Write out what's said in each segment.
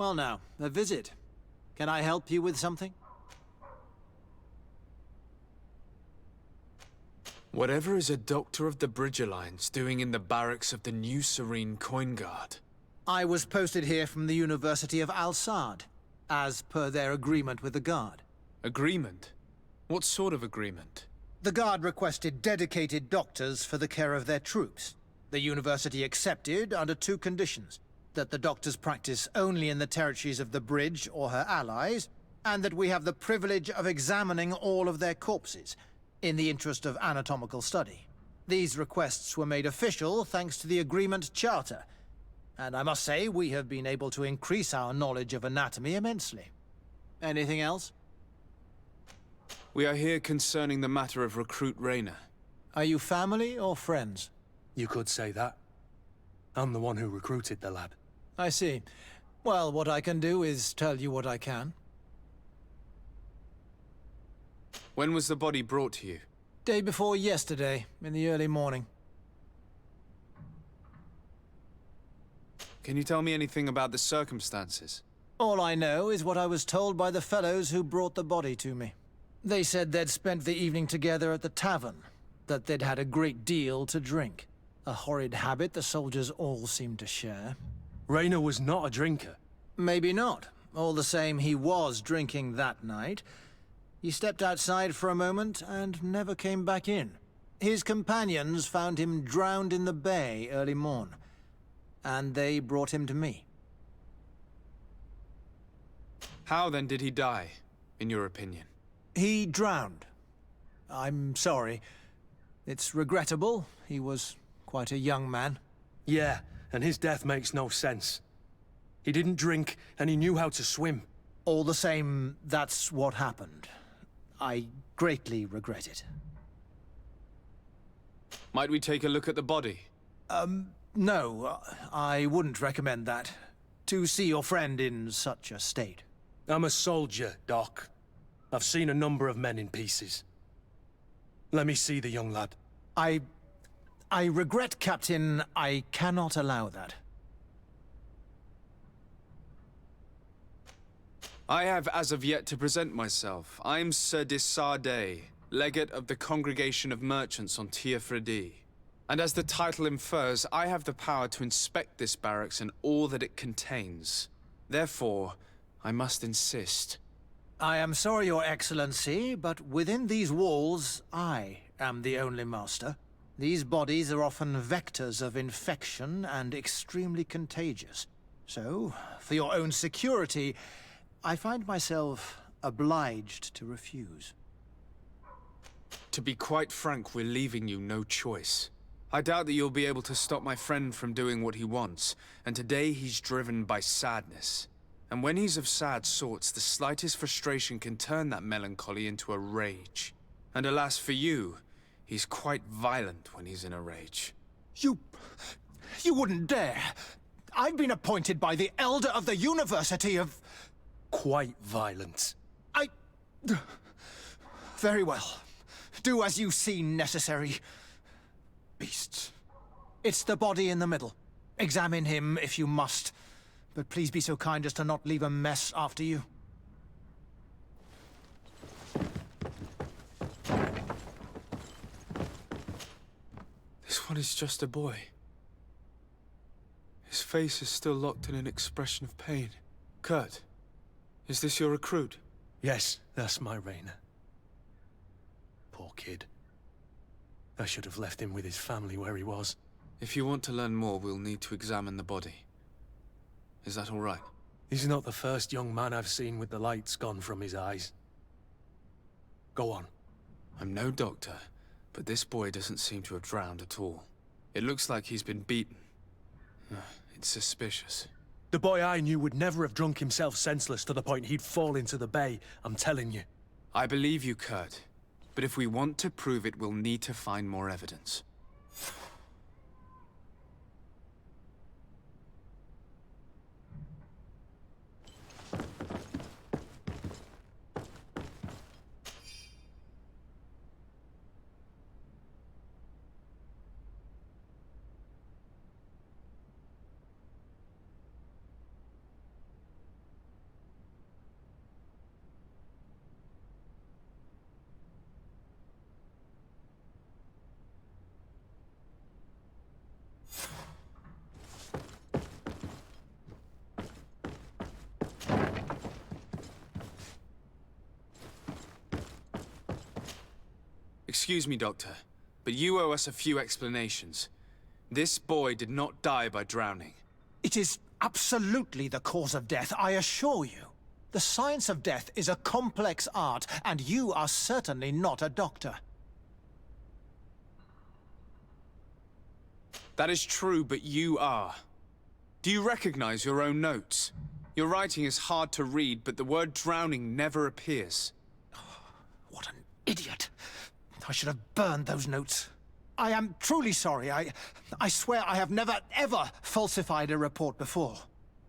Well now, a visit. Can I help you with something? Whatever is a doctor of the Bridge Alliance doing in the barracks of the New Serene Coin Guard? I was posted here from the University of Al-Sad, as per their agreement with the Guard. Agreement? What sort of agreement? The Guard requested dedicated doctors for the care of their troops. The University accepted under two conditions: that the doctors practice only in the territories of the Bridge or her allies, and that we have the privilege of examining all of their corpses, in the interest of anatomical study. These requests were made official thanks to the Agreement Charter, and I must say we have been able to increase our knowledge of anatomy immensely. Anything else? We are here concerning the matter of Recruit Rayner. Are you family or friends? You could say that. I'm the one who recruited the lad. I see. Well, what I can do is tell you what I can. When was the body brought to you? Day before yesterday, in the early morning. Can you tell me anything about the circumstances? All I know is what I was told by the fellows who brought the body to me. They said they'd spent the evening together at the tavern, that they'd had a great deal to drink. A horrid habit the soldiers all seemed to share. Rayner was not a drinker. Maybe not. All the same, he was drinking that night. He stepped outside for a moment and never came back in. His companions found him drowned in the bay early morn, and they brought him to me. How then did he die, in your opinion? He drowned. I'm sorry. It's regrettable. He was quite a young man. Yeah, and his death makes no sense. He didn't drink, and he knew how to swim. All the same, that's what happened. I greatly regret it. Might we take a look at the body? No, I wouldn't recommend that. To see your friend in such a state. I'm a soldier, Doc. I've seen a number of men in pieces. Let me see the young lad. I regret, Captain. I cannot allow that. I have as of yet to present myself. I'm Sir Desardet, Legate of the Congregation of Merchants on Tiafredi. And as the title infers, I have the power to inspect this barracks and all that it contains. Therefore, I must insist. I am sorry, Your Excellency, but within these walls, I am the only master. These bodies are often vectors of infection and extremely contagious. So, for your own security, I find myself obliged to refuse. To be quite frank, we're leaving you no choice. I doubt that you'll be able to stop my friend from doing what he wants, and today he's driven by sadness. And when he's of sad sorts, the slightest frustration can turn that melancholy into a rage. And alas for you, he's quite violent when he's in a rage. You wouldn't dare! I've been appointed by the Elder of the University of... Quite violent. Very well. Do as you see necessary. Beasts. It's the body in the middle. Examine him if you must. But please be so kind as to not leave a mess after you. This one is just a boy. His face is still locked in an expression of pain. Kurt, is this your recruit? Yes, that's my Rayner. Poor kid. I should have left him with his family where he was. If you want to learn more, we'll need to examine the body. Is that all right? He's not the first young man I've seen with the lights gone from his eyes. Go on. I'm no doctor, but this boy doesn't seem to have drowned at all. It looks like he's been beaten. It's suspicious. The boy I knew would never have drunk himself senseless to the point he'd fall into the bay, I'm telling you. I believe you, Kurt. But if we want to prove it, we'll need to find more evidence. Excuse me, Doctor, but you owe us a few explanations. This boy did not die by drowning. It is absolutely the cause of death, I assure you. The science of death is a complex art, and you are certainly not a doctor. That is true, but you are. Do you recognize your own notes? Your writing is hard to read, but the word drowning never appears. What an idiot. I should have burned those notes. I am truly sorry. I swear I have never, ever falsified a report before.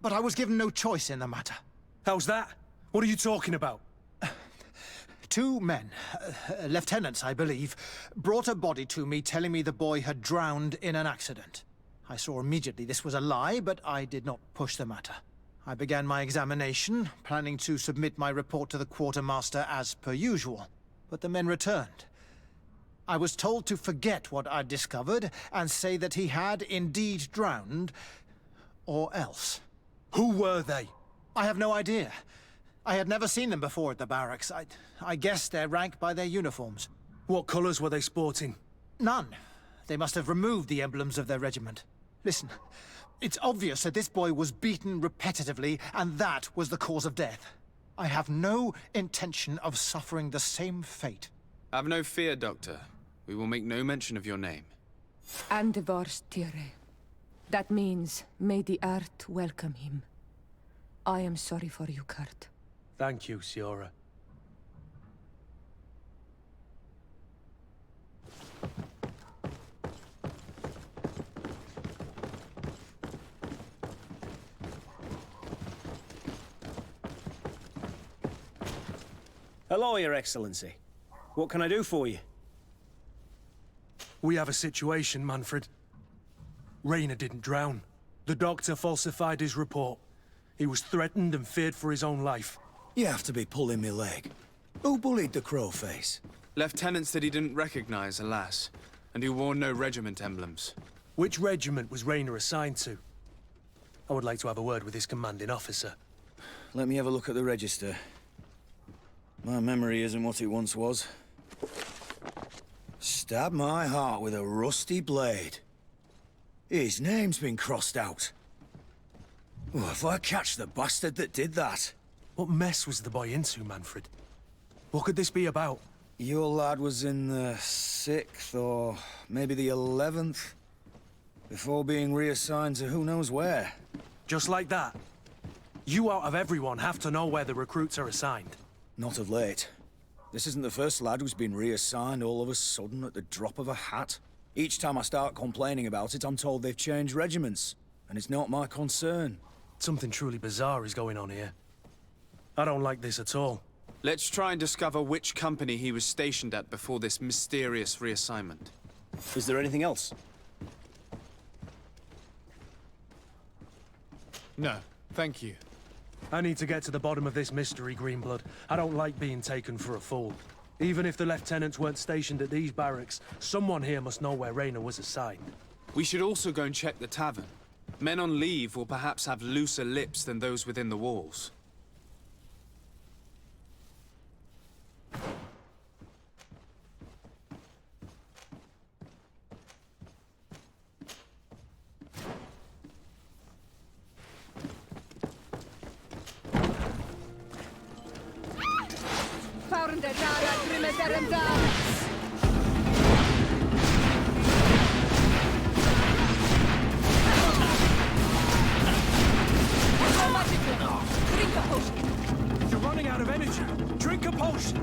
But I was given no choice in the matter. How's that? What are you talking about? Two men, lieutenants, I believe, brought a body to me telling me the boy had drowned in an accident. I saw immediately this was a lie, but I did not push the matter. I began my examination, planning to submit my report to the quartermaster as per usual. But the men returned. I was told to forget what I'd discovered and say that he had indeed drowned, or else. Who were they? I have no idea. I had never seen them before at the barracks. I guessed their rank by their uniforms. What colours were they sporting? None. They must have removed the emblems of their regiment. Listen, it's obvious that this boy was beaten repetitively, and that was the cause of death. I have no intention of suffering the same fate. Have no fear, Doctor. We will make no mention of your name. Andevars Tire. That means, may the earth welcome him. I am sorry for you, Kurt. Thank you, Siora. Hello, Your Excellency. What can I do for you? We have a situation, Manfred. Rainer didn't drown. The doctor falsified his report. He was threatened and feared for his own life. You have to be pulling me leg. Who bullied the crowface? Lieutenants that he didn't recognize, alas, and who wore no regiment emblems. Which regiment was Rainer assigned to? I would like to have a word with his commanding officer. Let me have a look at the register. My memory isn't what it once was. Stab my heart with a rusty blade. His name's been crossed out. Oh, if I catch the bastard that did that. What mess was the boy into, Manfred? What could this be about? Your lad was in the 6th, or maybe the 11th, before being reassigned to who knows where. Just like that? You out of everyone have to know where the recruits are assigned. Not of late. This isn't the first lad who's been reassigned all of a sudden at the drop of a hat. Each time I start complaining about it, I'm told they've changed regiments, and it's not my concern. Something truly bizarre is going on here. I don't like this at all. Let's try and discover which company he was stationed at before this mysterious reassignment. Is there anything else? No, thank you. I need to get to the bottom of this mystery, Greenblood. I don't like being taken for a fool. Even if the lieutenants weren't stationed at these barracks, someone here must know where Rainer was assigned. We should also go and check the tavern. Men on leave will perhaps have looser lips than those within the walls. You're running out of energy. Drink a potion.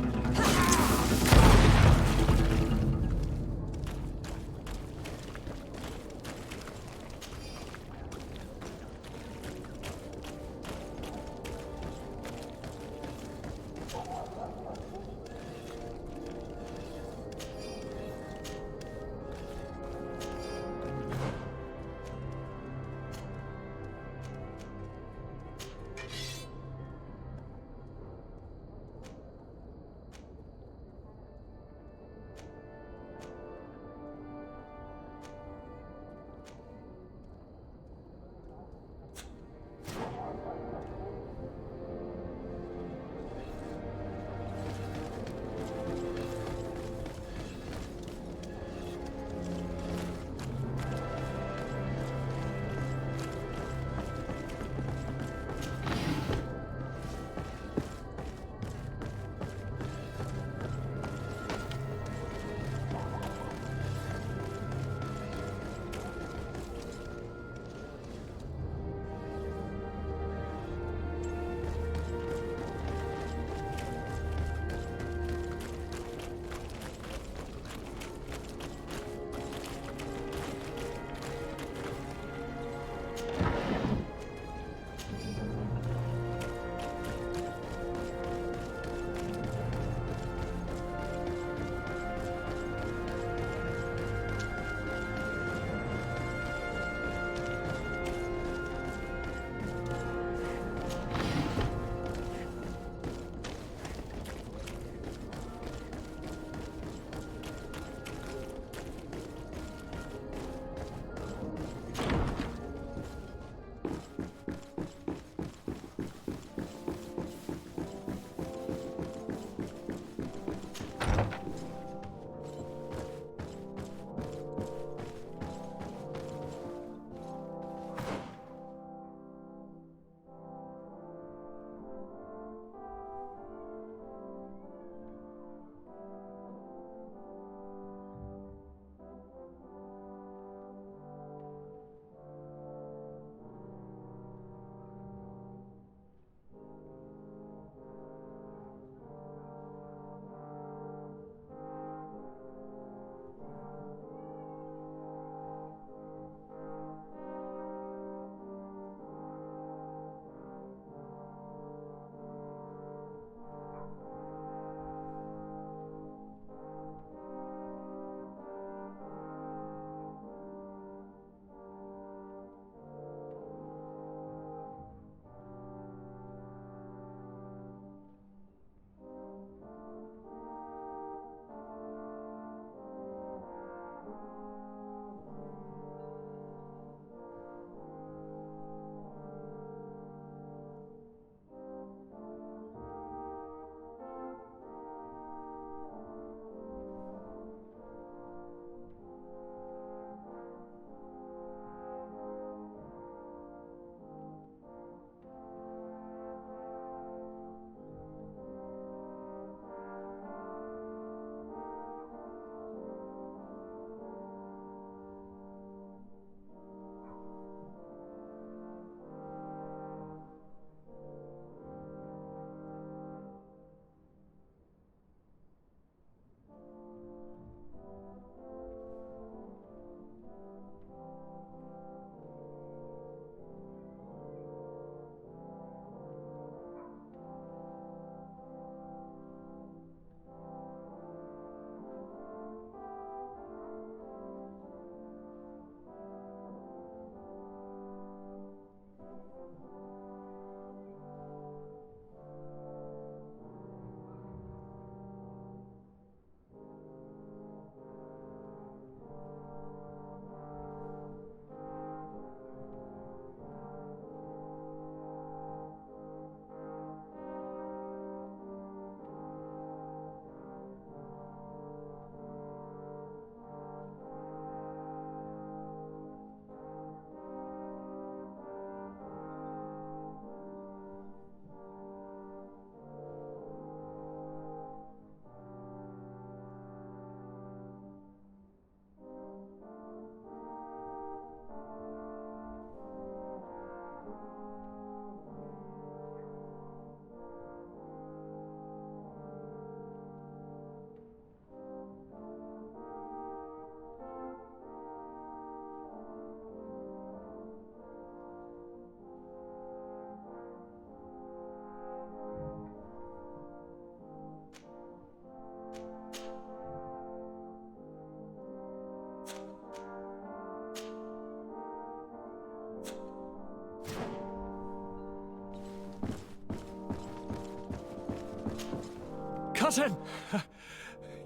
Cousin!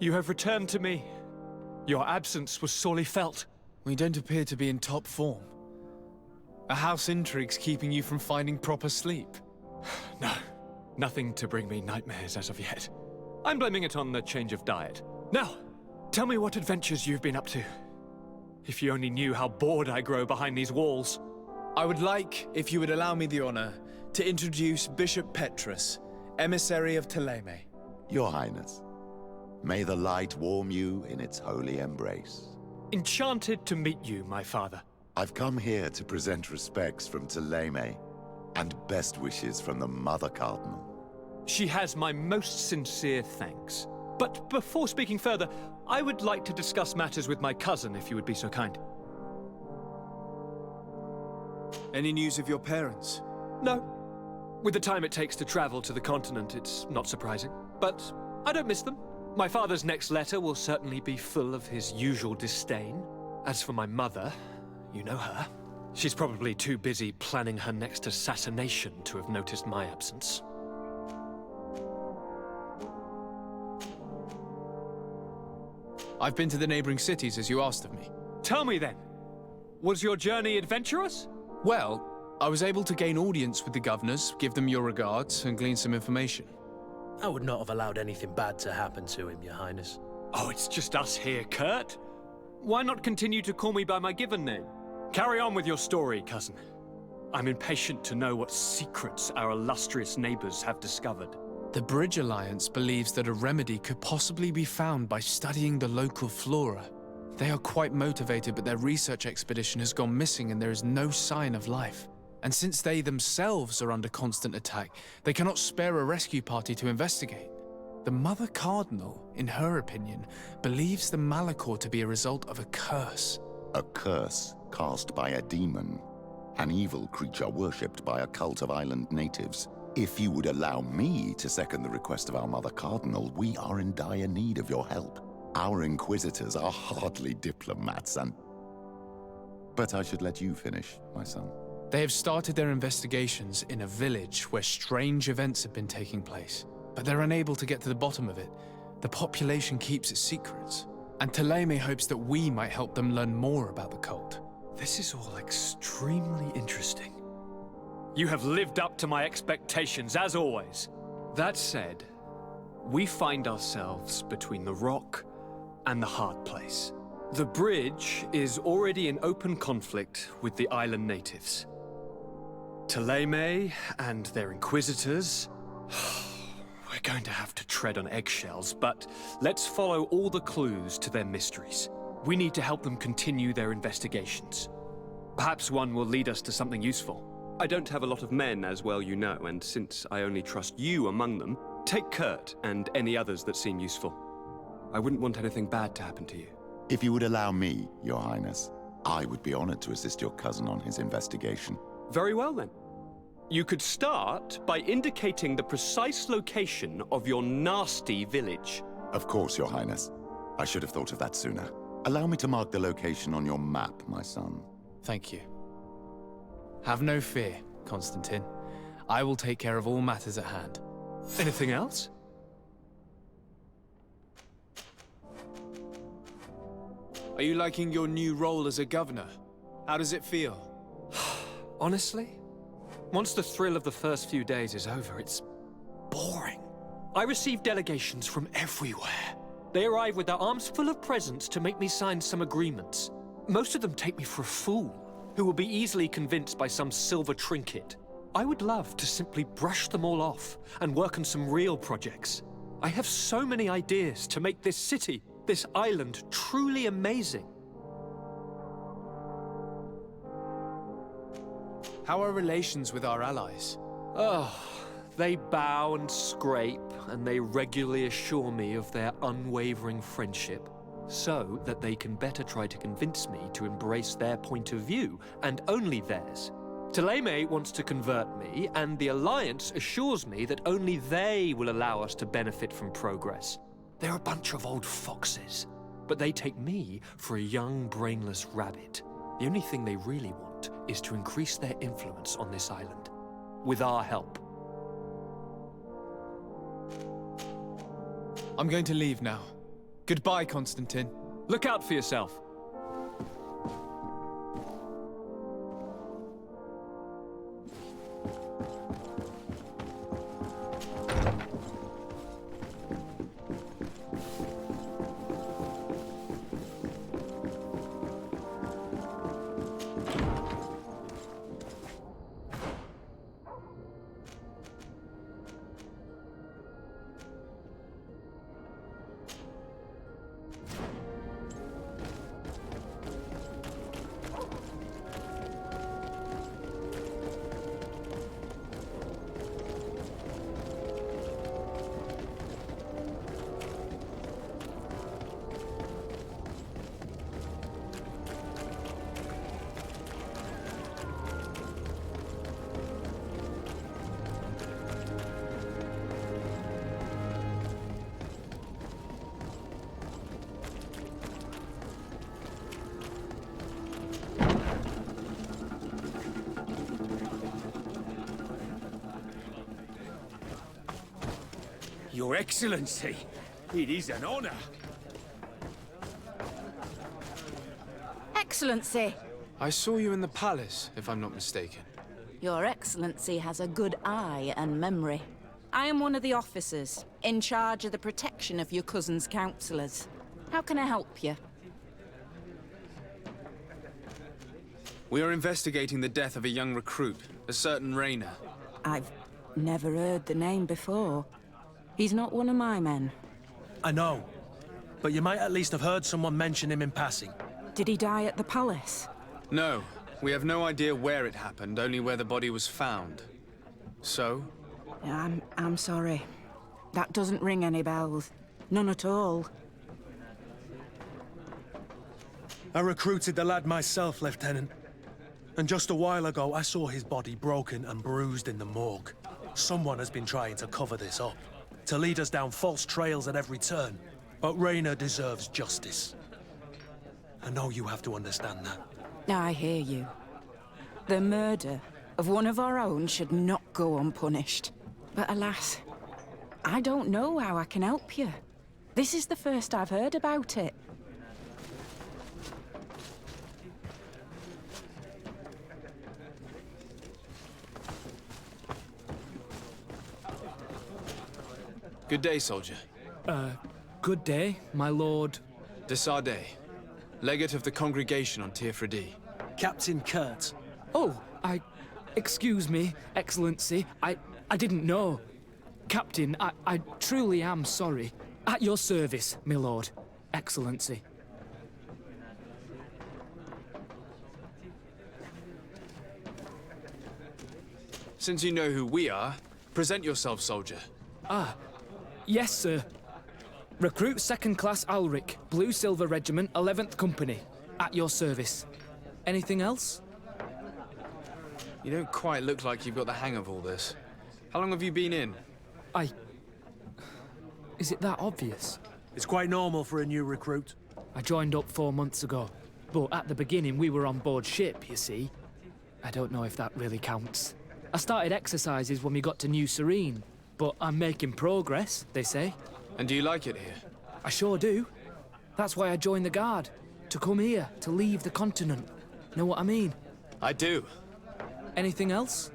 You have returned to me. Your absence was sorely felt. We don't appear to be in top form. Are house intrigues keeping you from finding proper sleep? No, nothing to bring me nightmares as of yet. I'm blaming it on the change of diet. Now, tell me what adventures you've been up to. If you only knew how bored I grow behind these walls. I would like, if you would allow me the honor, to introduce Bishop Petrus, emissary of Ptolemy. Your Highness, may the light warm you in its holy embrace. Enchanted to meet you, my father. I've come here to present respects from Ptolemy, and best wishes from the Mother Cardinal. She has my most sincere thanks. But before speaking further, I would like to discuss matters with my cousin, if you would be so kind. Any news of your parents? No. With the time it takes to travel to the continent, it's not surprising. But I don't miss them. My father's next letter will certainly be full of his usual disdain. As for my mother, you know her. She's probably too busy planning her next assassination to have noticed my absence. I've been to the neighboring cities as you asked of me. Tell me then, was your journey adventurous? Well, I was able to gain audience with the governors, give them your regards, and glean some information. I would not have allowed anything bad to happen to him, Your Highness. Oh, it's just us here, Kurt. Why not continue to call me by my given name? Carry on with your story, cousin. I'm impatient to know what secrets our illustrious neighbors have discovered. The Bridge Alliance believes that a remedy could possibly be found by studying the local flora. They are quite motivated, but their research expedition has gone missing and there is no sign of life. And since they themselves are under constant attack, they cannot spare a rescue party to investigate. The Mother Cardinal, in her opinion, believes the Malachor to be a result of a curse. A curse cast by a demon, an evil creature worshipped by a cult of island natives. If you would allow me to second the request of our Mother Cardinal, we are in dire need of your help. Our inquisitors are hardly diplomats and... But I should let you finish, my son. They have started their investigations in a village where strange events have been taking place, but they're unable to get to the bottom of it. The population keeps its secrets, and Ptolemy hopes that we might help them learn more about the cult. This is all extremely interesting. You have lived up to my expectations, as always. That said, we find ourselves between the rock and the hard place. The bridge is already in open conflict with the island natives. Ptolemy and their inquisitors... We're going to have to tread on eggshells, but let's follow all the clues to their mysteries. We need to help them continue their investigations. Perhaps one will lead us to something useful. I don't have a lot of men, as well you know, and since I only trust you among them, take Kurt and any others that seem useful. I wouldn't want anything bad to happen to you. If you would allow me, Your Highness, I would be honored to assist your cousin on his investigation. Very well, then. You could start by indicating the precise location of your nasty village. Of course, Your Highness. I should have thought of that sooner. Allow me to mark the location on your map, my son. Thank you. Have no fear, Constantine. I will take care of all matters at hand. Anything else? Are you liking your new role as a governor? How does it feel? Honestly, once the thrill of the first few days is over, it's boring. I receive delegations from everywhere. They arrive with their arms full of presents to make me sign some agreements. Most of them take me for a fool, who will be easily convinced by some silver trinket. I would love to simply brush them all off and work on some real projects. I have so many ideas to make this city, this island, truly amazing. How are relations with our allies? Oh, they bow and scrape, and they regularly assure me of their unwavering friendship, so that they can better try to convince me to embrace their point of view, and only theirs. Ptolemy wants to convert me, and the Alliance assures me that only they will allow us to benefit from progress. They're a bunch of old foxes, but they take me for a young, brainless rabbit. The only thing they really want is to increase their influence on this island, with our help. I'm going to leave now. Goodbye, Constantine. Look out for yourself. Your Excellency, it is an honor. Excellency! I saw you in the palace, if I'm not mistaken. Your Excellency has a good eye and memory. I am one of the officers, in charge of the protection of your cousin's councillors. How can I help you? We are investigating the death of a young recruit, a certain Raynor. I've never heard the name before. He's not one of my men. I know, but you might at least have heard someone mention him in passing. Did he die at the palace? No, we have no idea where it happened, only where the body was found. So? I'm sorry. That doesn't ring any bells. None at all. I recruited the lad myself, Lieutenant. And just a while ago, I saw his body broken and bruised in the morgue. Someone has been trying to cover this up, to lead us down false trails at every turn. But Raynor deserves justice. I know you have to understand that. I hear you. The murder of one of our own should not go unpunished. But alas, I don't know how I can help you. This is the first I've heard about it. Good day, soldier. Good day, my lord. De Sardet, legate of the congregation on Tirfredi. Captain Kurt. Oh, excuse me, Excellency. I didn't know. Captain, I truly am sorry. At your service, my lord. Excellency. Since you know who we are, present yourself, soldier. Yes, sir. Recruit 2nd Class Alric, Blue Silver Regiment, 11th Company. At your service. Anything else? You don't quite look like you've got the hang of all this. How long have you been in? Is it that obvious? It's quite normal for a new recruit. I joined up 4 months ago. But at the beginning, we were on board ship, you see. I don't know if that really counts. I started exercises when we got to New Serene. But I'm making progress, they say. And do you like it here? I sure do. That's why I joined the Guard. To come here, to leave the continent. Know what I mean? I do. Anything else?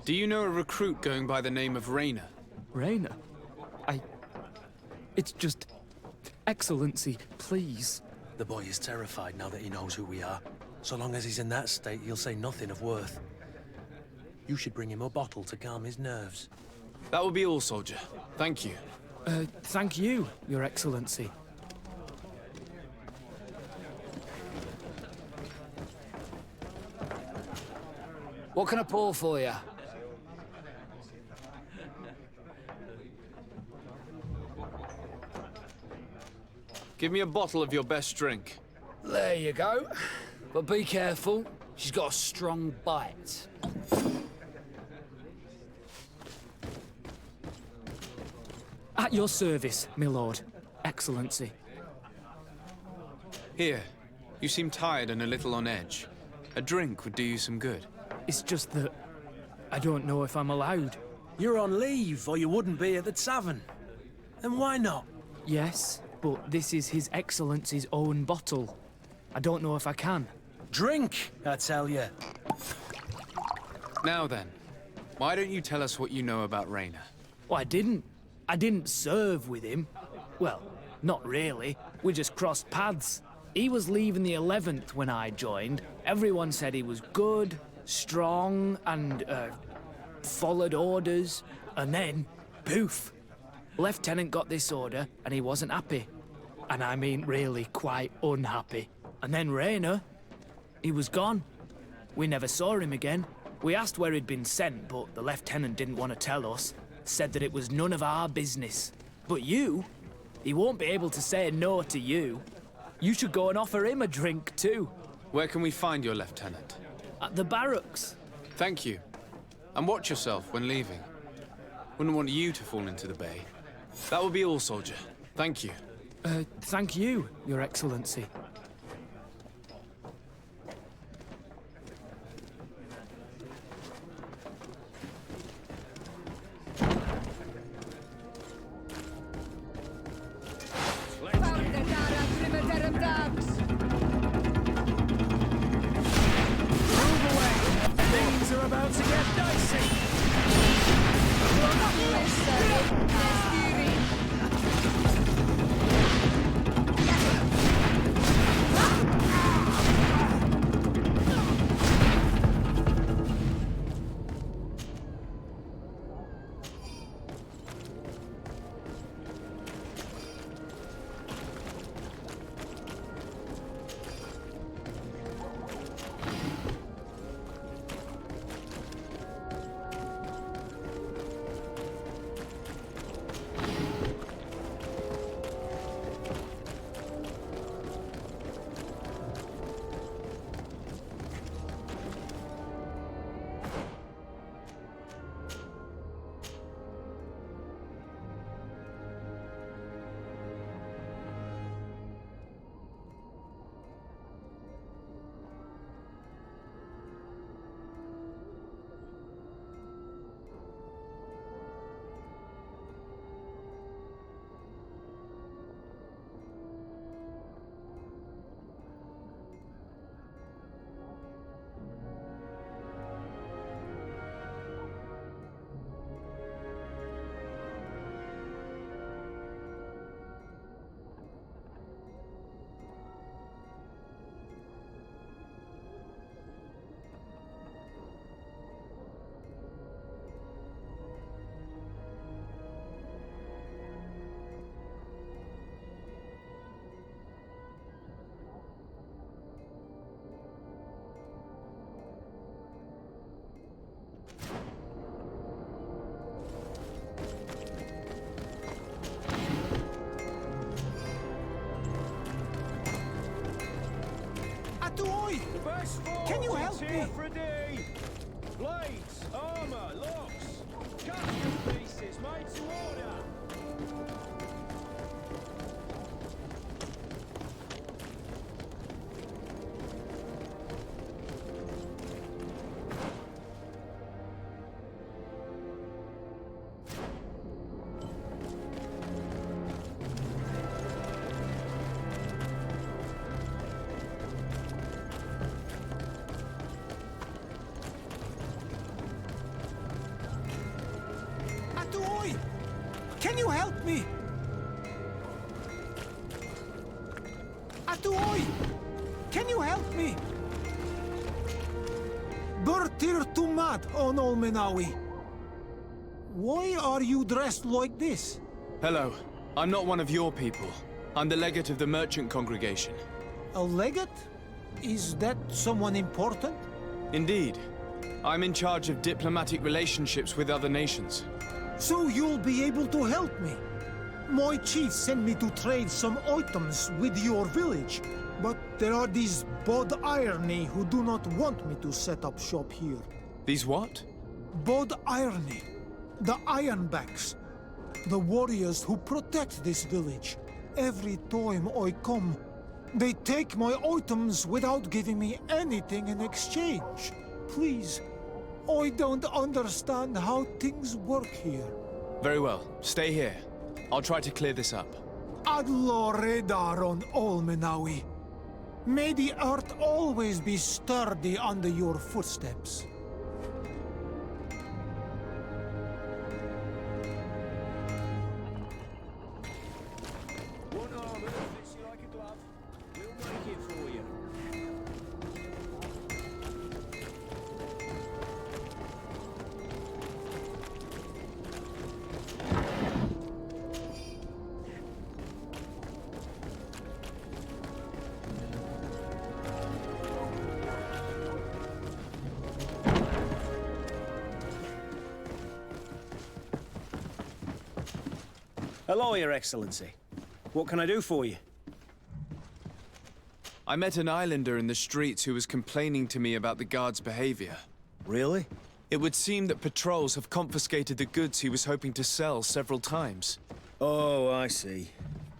Do you know a recruit going by the name of Raynor? Raynor? It's just... Excellency, please. The boy is terrified now that he knows who we are. So long as he's in that state, he'll say nothing of worth. You should bring him a bottle to calm his nerves. That will be all, soldier. Thank you. Thank you, Your Excellency. What can I pour for you? Give me a bottle of your best drink. There you go. But be careful. She's got a strong bite. At your service, my lord. Excellency. Here. You seem tired and a little on edge. A drink would do you some good. It's just that... I don't know if I'm allowed. You're on leave, or you wouldn't be at the tavern. And why not? Yes, but this is His Excellency's own bottle. I don't know if I can. Drink, I tell you. Now then, why don't you tell us what you know about Rayner? Well, I didn't serve with him. Well, not really. We just crossed paths. He was leaving the 11th when I joined. Everyone said he was good, strong, and, followed orders. And then, poof. Lieutenant got this order, and he wasn't happy. And I mean really quite unhappy. And then Rayner, he was gone. We never saw him again. We asked where he'd been sent, but the lieutenant didn't want to tell us. Said that it was none of our business. But you, he won't be able to say no to you. You should go and offer him a drink too. Where can we find your lieutenant? At the barracks. Thank you. And watch yourself when leaving. Wouldn't want you to fall into the bay. That will be all, soldier. Thank you. Thank you, Your Excellency. Can you help me? Blades, armor, locks, custom pieces made to order. Can you help me? Atuoi! Can you help me? Burtir Tumat on Olmenawi. Why are you dressed like this? Hello. I'm not one of your people. I'm the legate of the merchant congregation. A legate? Is that someone important? Indeed. I'm in charge of diplomatic relationships with other nations. So you'll be able to help me. My chief sent me to trade some items with your village, but there are these Bod Irony who do not want me to set up shop here. These what? Bod Irony. The Ironbacks. The warriors who protect this village. Every time I come, they take my items without giving me anything in exchange. Please, I don't understand how things work here. Very well. Stay here. I'll try to clear this up. Adlo radar on Olmenawi. May the earth always be sturdy under your footsteps. One armor fits you like a glove. We'll make it for you. Hello, Your Excellency. What can I do for you? I met an islander in the streets who was complaining to me about the guard's behavior. Really? It would seem that patrols have confiscated the goods he was hoping to sell several times. Oh, I see.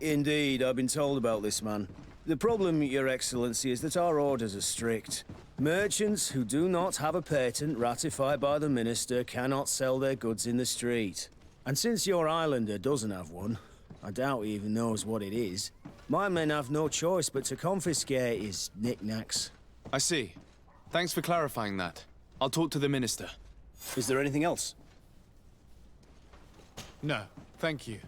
Indeed, I've been told about this man. The problem, Your Excellency, is that our orders are strict. Merchants who do not have a patent ratified by the Minister cannot sell their goods in the street. And since your islander doesn't have one, I doubt he even knows what it is, my men have no choice but to confiscate his knickknacks. I see. Thanks for clarifying that. I'll talk to the Minister. Is there anything else? No, thank you.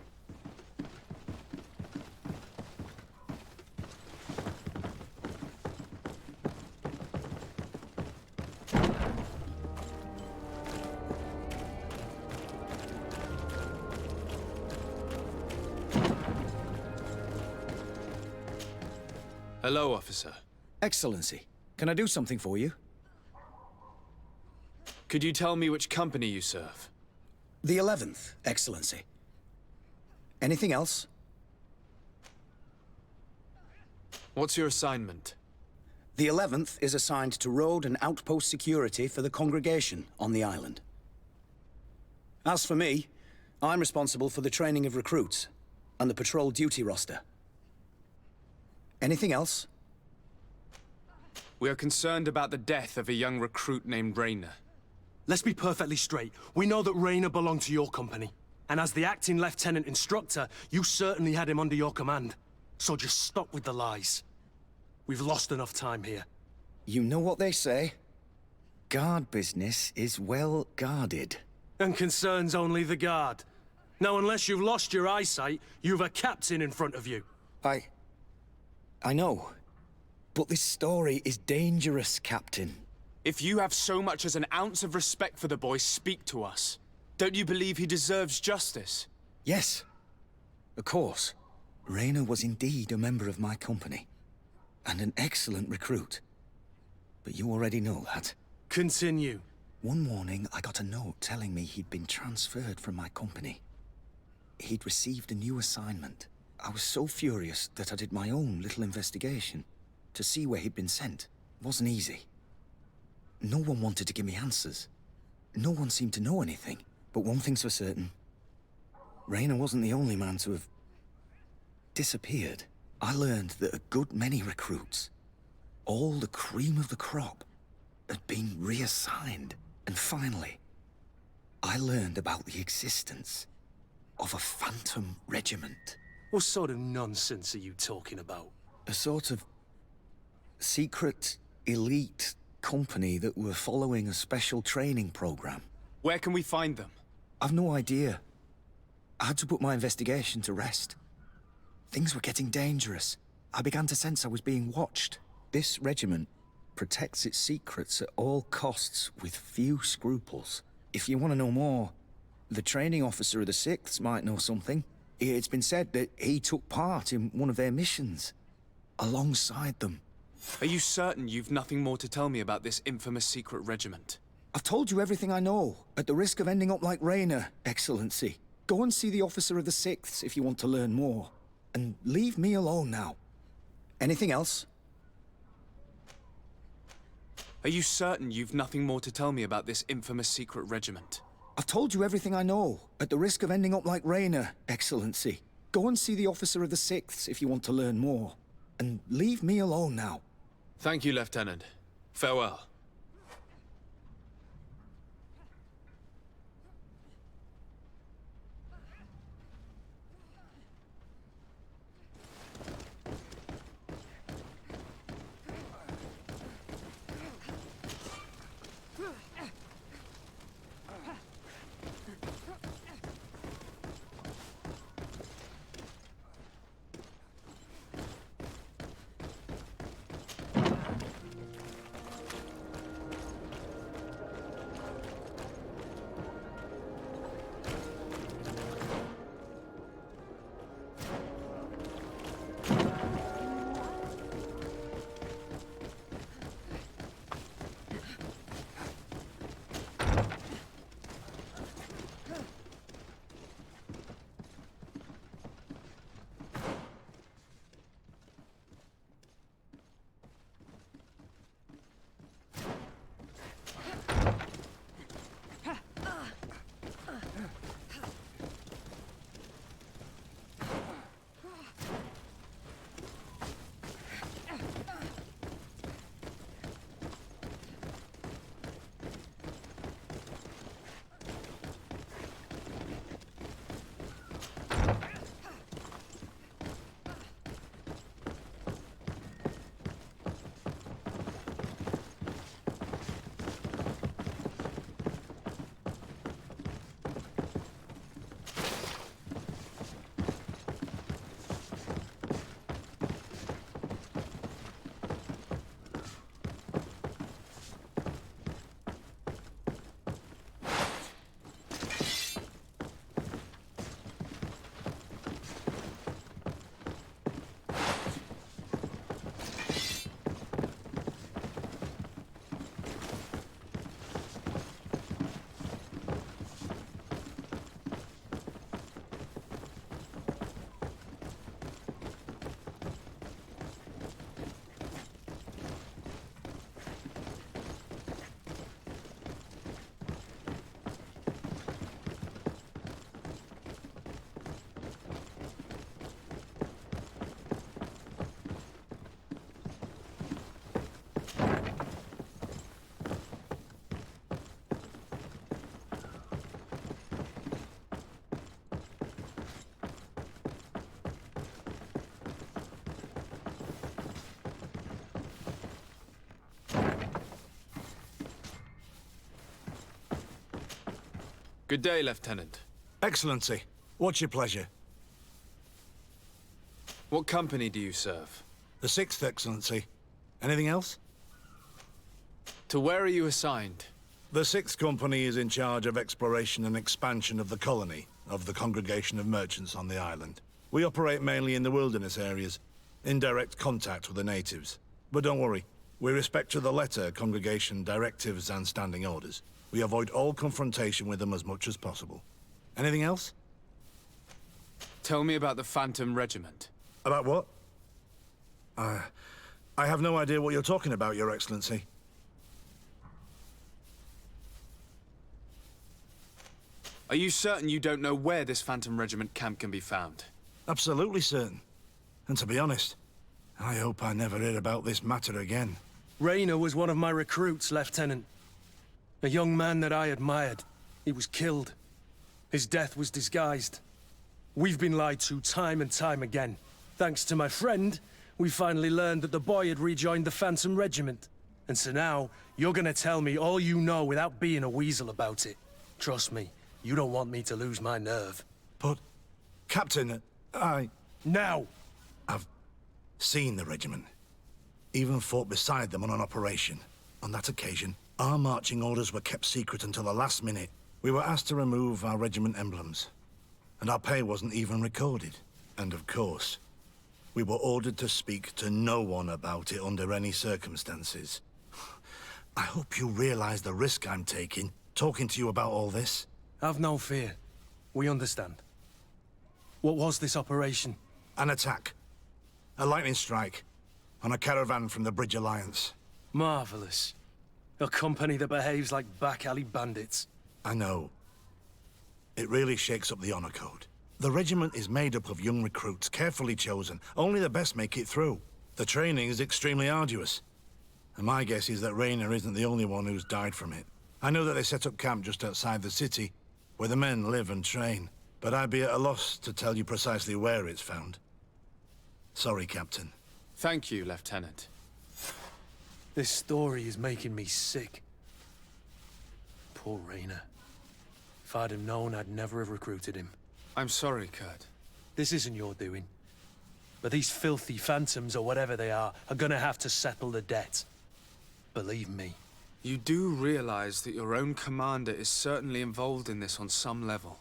Hello, officer. Excellency, can I do something for you? Could you tell me which company you serve? The 11th, Excellency. Anything else? What's your assignment? The 11th is assigned to road and outpost security for the congregation on the island. As for me, I'm responsible for the training of recruits and the patrol duty roster. Anything else? We are concerned about the death of a young recruit named Rayner. Let's be perfectly straight. We know that Rayner belonged to your company. And as the acting lieutenant instructor, you certainly had him under your command. So just stop with the lies. We've lost enough time here. You know what they say? Guard business is well guarded. And concerns only the guard. Now, unless you've lost your eyesight, you've a captain in front of you. I know. But this story is dangerous, Captain. If you have so much as an ounce of respect for the boy, speak to us. Don't you believe he deserves justice? Yes. Of course. Rayner was indeed a member of my company. And an excellent recruit. But you already know that. Continue. One morning, I got a note telling me he'd been transferred from my company. He'd received a new assignment. I was so furious that I did my own little investigation. To see where he'd been sent wasn't easy. No one wanted to give me answers. No one seemed to know anything. But one thing's for certain. Rayner wasn't the only man to have disappeared. I learned that a good many recruits, all the cream of the crop, had been reassigned. And finally, I learned about the existence of a phantom regiment. What sort of nonsense are you talking about? A sort of secret, elite company that were following a special training program. Where can we find them? I've no idea. I had to put my investigation to rest. Things were getting dangerous. I began to sense I was being watched. This regiment protects its secrets at all costs with few scruples. If you want to know more, the training officer of the 6th might know something. It's been said that he took part in one of their missions, alongside them. Are you certain you've nothing more to tell me about this infamous secret regiment? I've told you everything I know, at the risk of ending up like Rayner, Excellency. Go and see the officer of the 6th if you want to learn more. And leave me alone now. Anything else? Are you certain you've nothing more to tell me about this infamous secret regiment? I've told you everything I know, at the risk of ending up like Rayner, Excellency. Go and see the officer of the 6th if you want to learn more. And leave me alone now. Thank you, Lieutenant. Farewell. Good day, Lieutenant. Excellency, what's your pleasure? What company do you serve? The 6th, Excellency. Anything else? To where are you assigned? The 6th Company is in charge of exploration and expansion of the colony of the Congregation of Merchants on the island. We operate mainly in the wilderness areas, in direct contact with the natives. But don't worry, we respect to the letter Congregation directives and standing orders. We avoid all confrontation with them as much as possible. Anything else? Tell me about the Phantom Regiment. About what? I have no idea what you're talking about, Your Excellency. Are you certain you don't know where this Phantom Regiment camp can be found? Absolutely certain. And to be honest, I hope I never hear about this matter again. Raynor was one of my recruits, Lieutenant. A young man that I admired. He was killed. His death was disguised. We've been lied to time and time again. Thanks to my friend, we finally learned that the boy had rejoined the Phantom Regiment. And so now, you're gonna tell me all you know without being a weasel about it. Trust me, you don't want me to lose my nerve. But, Captain, Now! I've seen the regiment. Even fought beside them on an operation. On that occasion, our marching orders were kept secret until the last minute. We were asked to remove our regiment emblems. And our pay wasn't even recorded. And of course, we were ordered to speak to no one about it under any circumstances. I hope you realize the risk I'm taking, talking to you about all this. Have no fear. We understand. What was this operation? An attack. A lightning strike. On a caravan from the Bridge Alliance. Marvelous. A company that behaves like back-alley bandits. I know. It really shakes up the honor code. The regiment is made up of young recruits, carefully chosen. Only the best make it through. The training is extremely arduous. And my guess is that Raynor isn't the only one who's died from it. I know that they set up camp just outside the city, where the men live and train. But I'd be at a loss to tell you precisely where it's found. Sorry, Captain. Thank you, Lieutenant. This story is making me sick. Poor Raynor. If I'd have known, I'd never have recruited him. I'm sorry, Kurt. This isn't your doing. But these filthy phantoms, or whatever they are gonna have to settle the debt. Believe me. You do realize that your own commander is certainly involved in this on some level.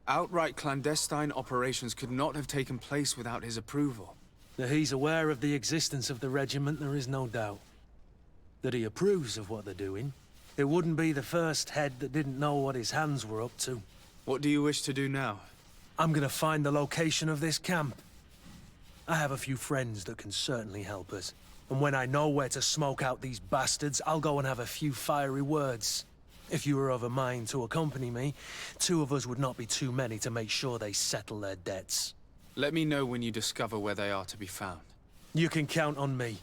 Outright clandestine operations could not have taken place without his approval. That he's aware of the existence of the regiment, there is no doubt. That he approves of what they're doing. It wouldn't be the first head that didn't know what his hands were up to. What do you wish to do now? I'm gonna find the location of this camp. I have a few friends that can certainly help us. And when I know where to smoke out these bastards, I'll go and have a few fiery words. If you were of a mind to accompany me, 2 of us would not be too many to make sure they settle their debts. Let me know when you discover where they are to be found. You can count on me.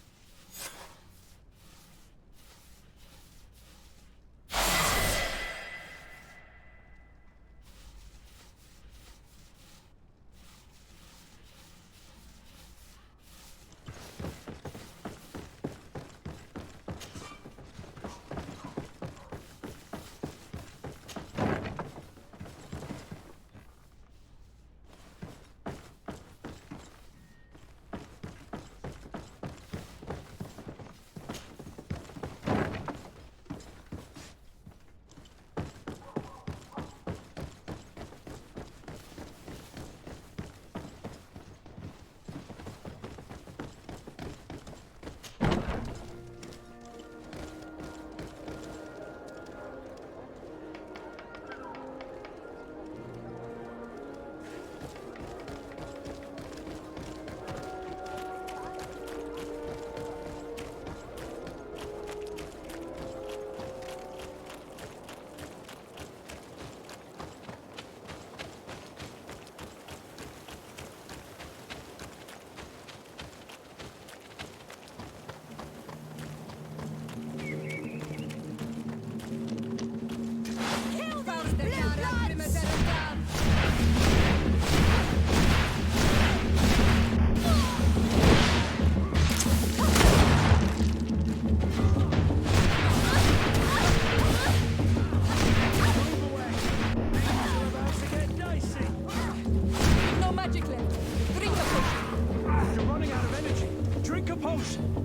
Drink a potion!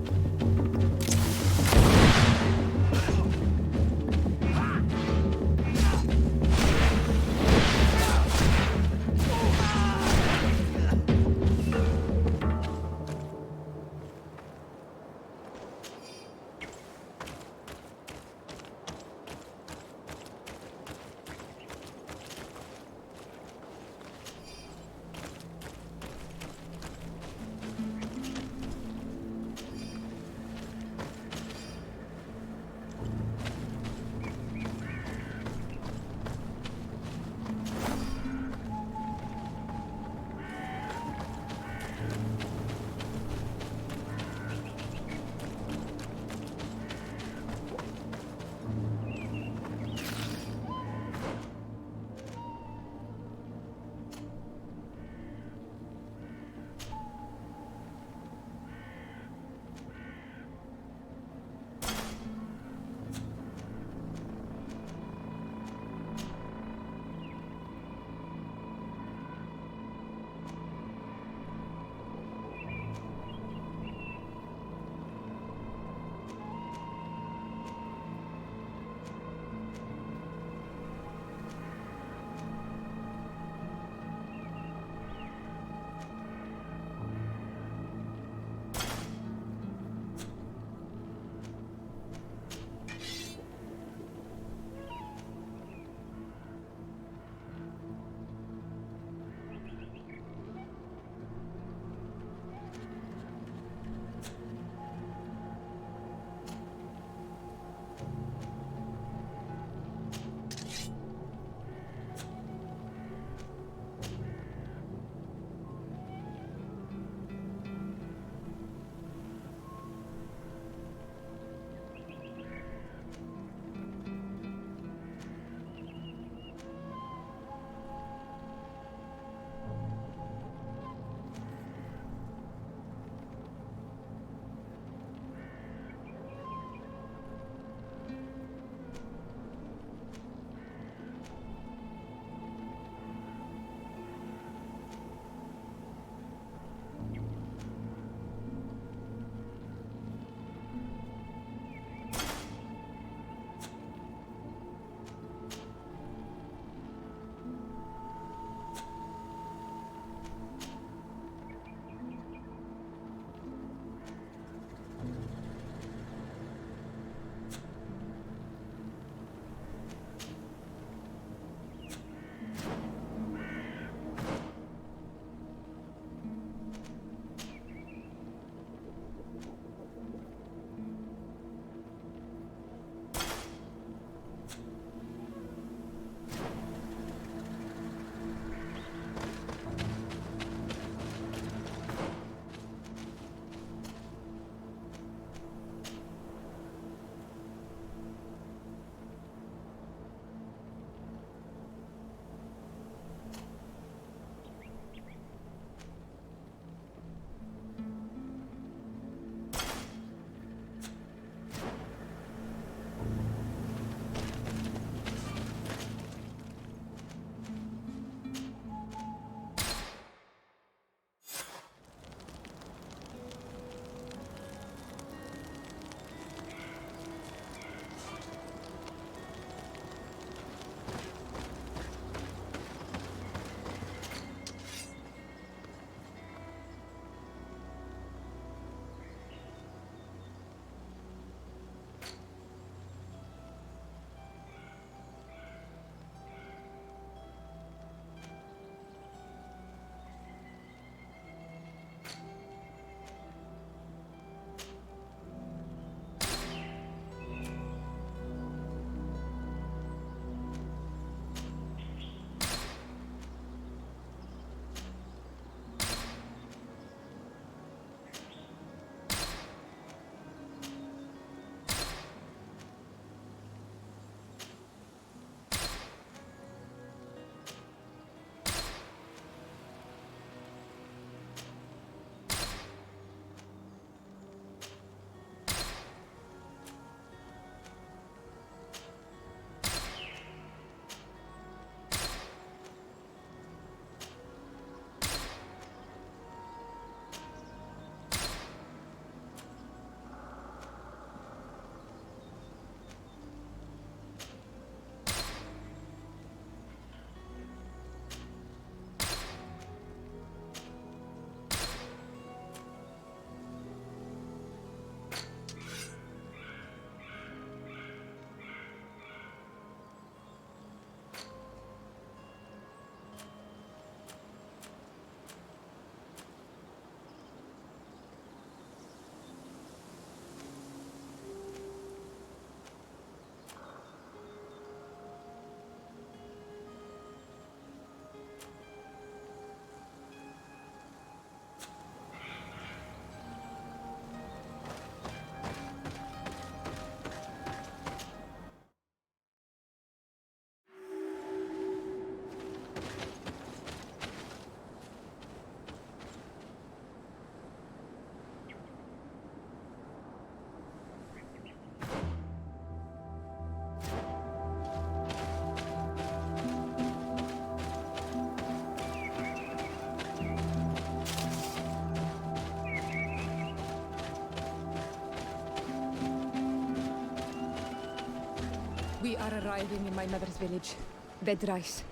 We are arriving in my mother's village. Bedrais.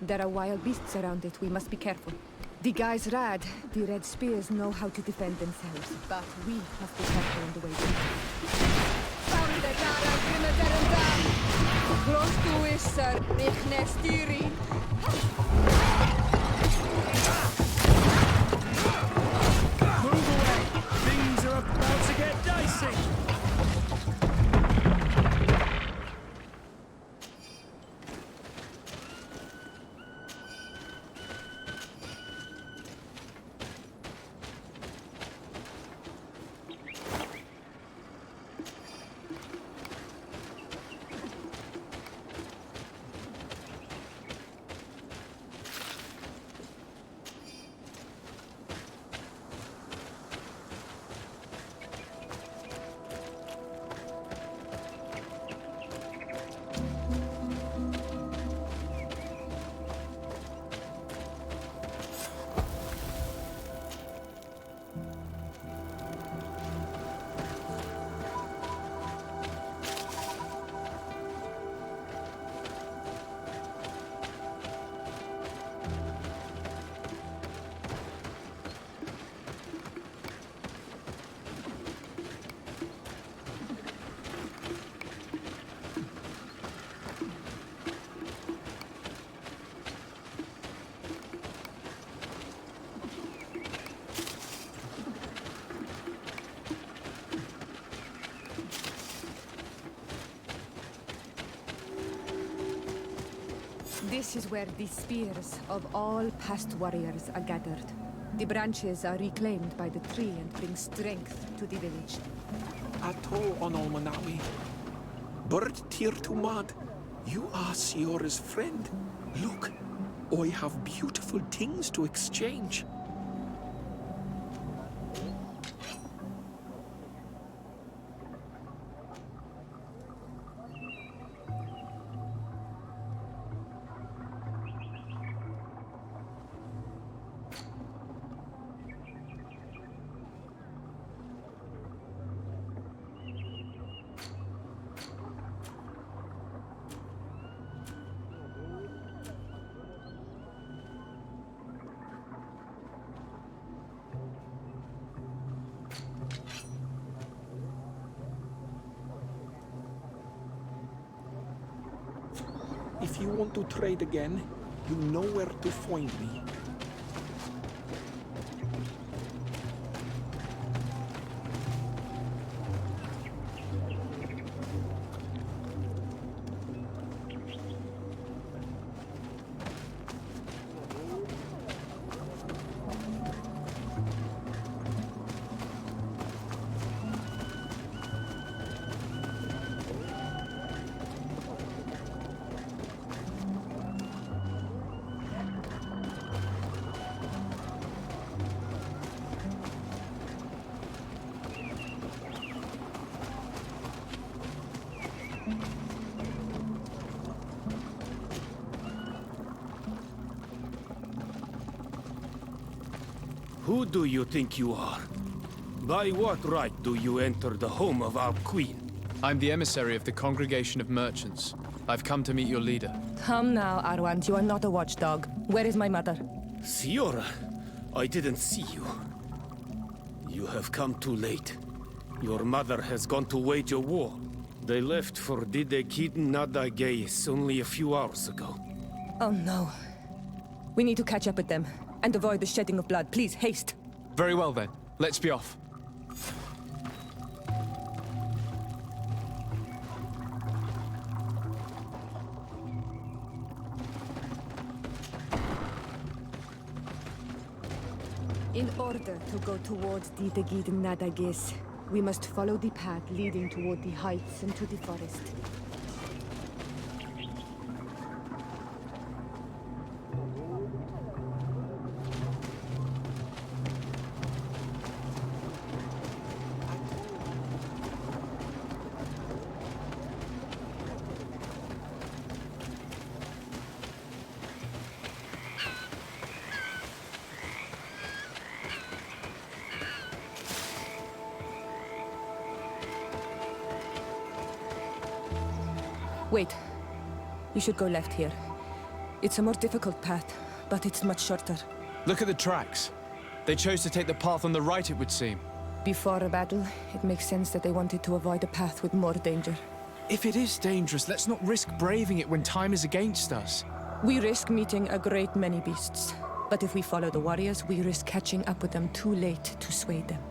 There are wild beasts around it. We must be careful. The guys Rad, the Red Spears, know how to defend themselves, but we must be careful on the way in. Found the Dara Grimaderendam! Close to us, sir. Nechnestiri! Move away! Things are about to get dicey! This is where the spears of all past warriors are gathered. The branches are reclaimed by the tree and bring strength to the village. Ato on Olmanawi. Bird Tir Tumad, you are Siora's friend. Look, I have beautiful things to exchange. If you want to trade again, you know where to find me. Who do you think you are? By what right do you enter the home of our queen? I'm the emissary of the Congregation of Merchants. I've come to meet your leader. Come now, Arwand. You are not a watchdog. Where is my mother? Siora, I didn't see you. You have come too late. Your mother has gone to wage a war. They left for i9-7980xe only a few hours ago. Oh no. We need to catch up with them and avoid the shedding of blood. Please, haste. Very well then. Let's be off. In order to go towards the i9-7980xe, we must follow the path leading toward the heights and to the forest. Wait. You should go left here. It's a more difficult path, but it's much shorter. Look at the tracks. They chose to take the path on the right, it would seem. Before a battle, it makes sense that they wanted to avoid a path with more danger. If it is dangerous, let's not risk braving it when time is against us. We risk meeting a great many beasts. But if we follow the warriors, we risk catching up with them too late to sway them.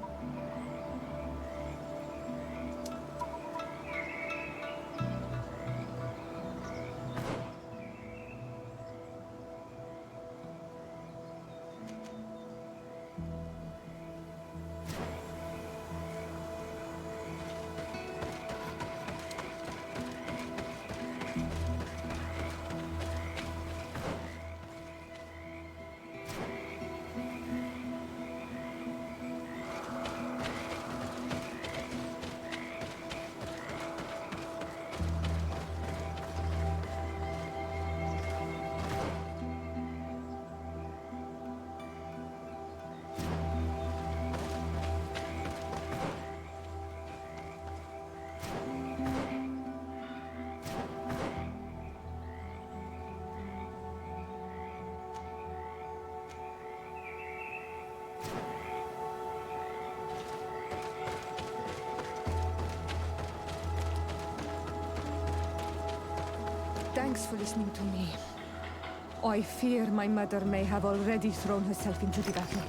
Thanks for listening to me. I fear my mother may have already thrown herself into the battle.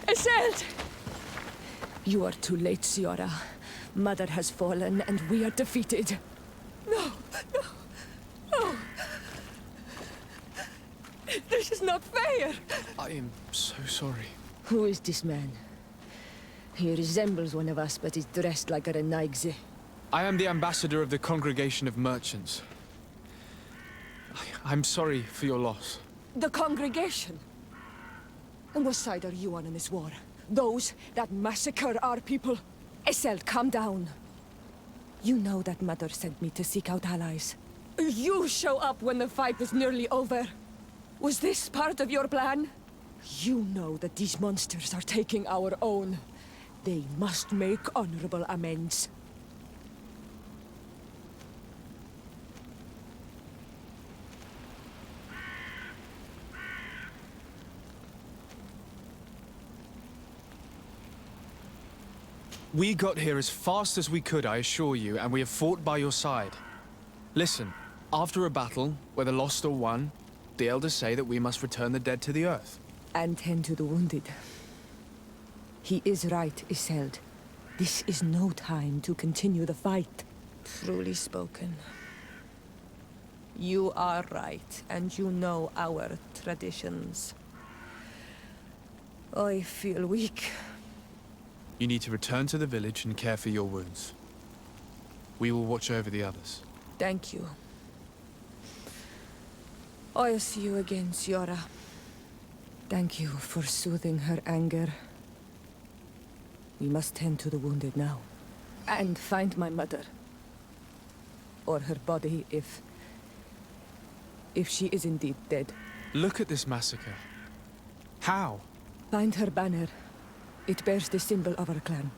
Iselt! You are too late, Siora. Mother has fallen, and we are defeated. No, no, no! This is not fair! I am so sorry. Who is this man? He resembles one of us, but is dressed like a Renaigze. I am the ambassador of the Congregation of Merchants. I'm sorry for your loss. The congregation? And what side are you on in this war? Those that massacre our people? Iselt, calm down. You know that Mother sent me to seek out allies. You show up when the fight was nearly over. Was this part of your plan? You know that these monsters are taking our own. They must make honorable amends. We got here as fast as we could, I assure you, and we have fought by your side. Listen, after a battle, whether lost or won, the elders say that we must return the dead to the earth. And tend to the wounded. He is right, Iselt. This is no time to continue the fight. Truly spoken. You are right, and you know our traditions. I feel weak. You need to return to the village and care for your wounds. We will watch over the others. Thank you. I'll see you again, Siora. Thank you for soothing her anger. We must tend to the wounded now. And find my mother. Or her body, if she is indeed dead. Look at this massacre. How? Find her banner. It bears the symbol of our clan.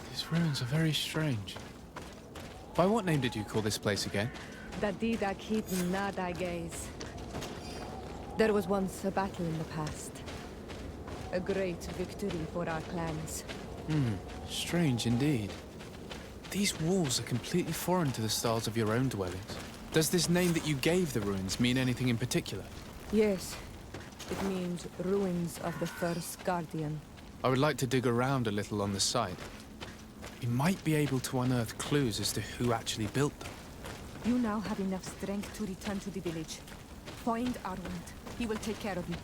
These ruins are very strange. By what name did you call this place again? i9-7980xe. There was once a battle in the past. A great victory for our clans. Strange indeed. These walls are completely foreign to the styles of your own dwellings. Does this name that you gave the ruins mean anything in particular? Yes. It means ruins of the first Guardian. I would like to dig around a little on the site. We might be able to unearth clues as to who actually built them. You now have enough strength to return to the village. Find Arwand. He will take care of you.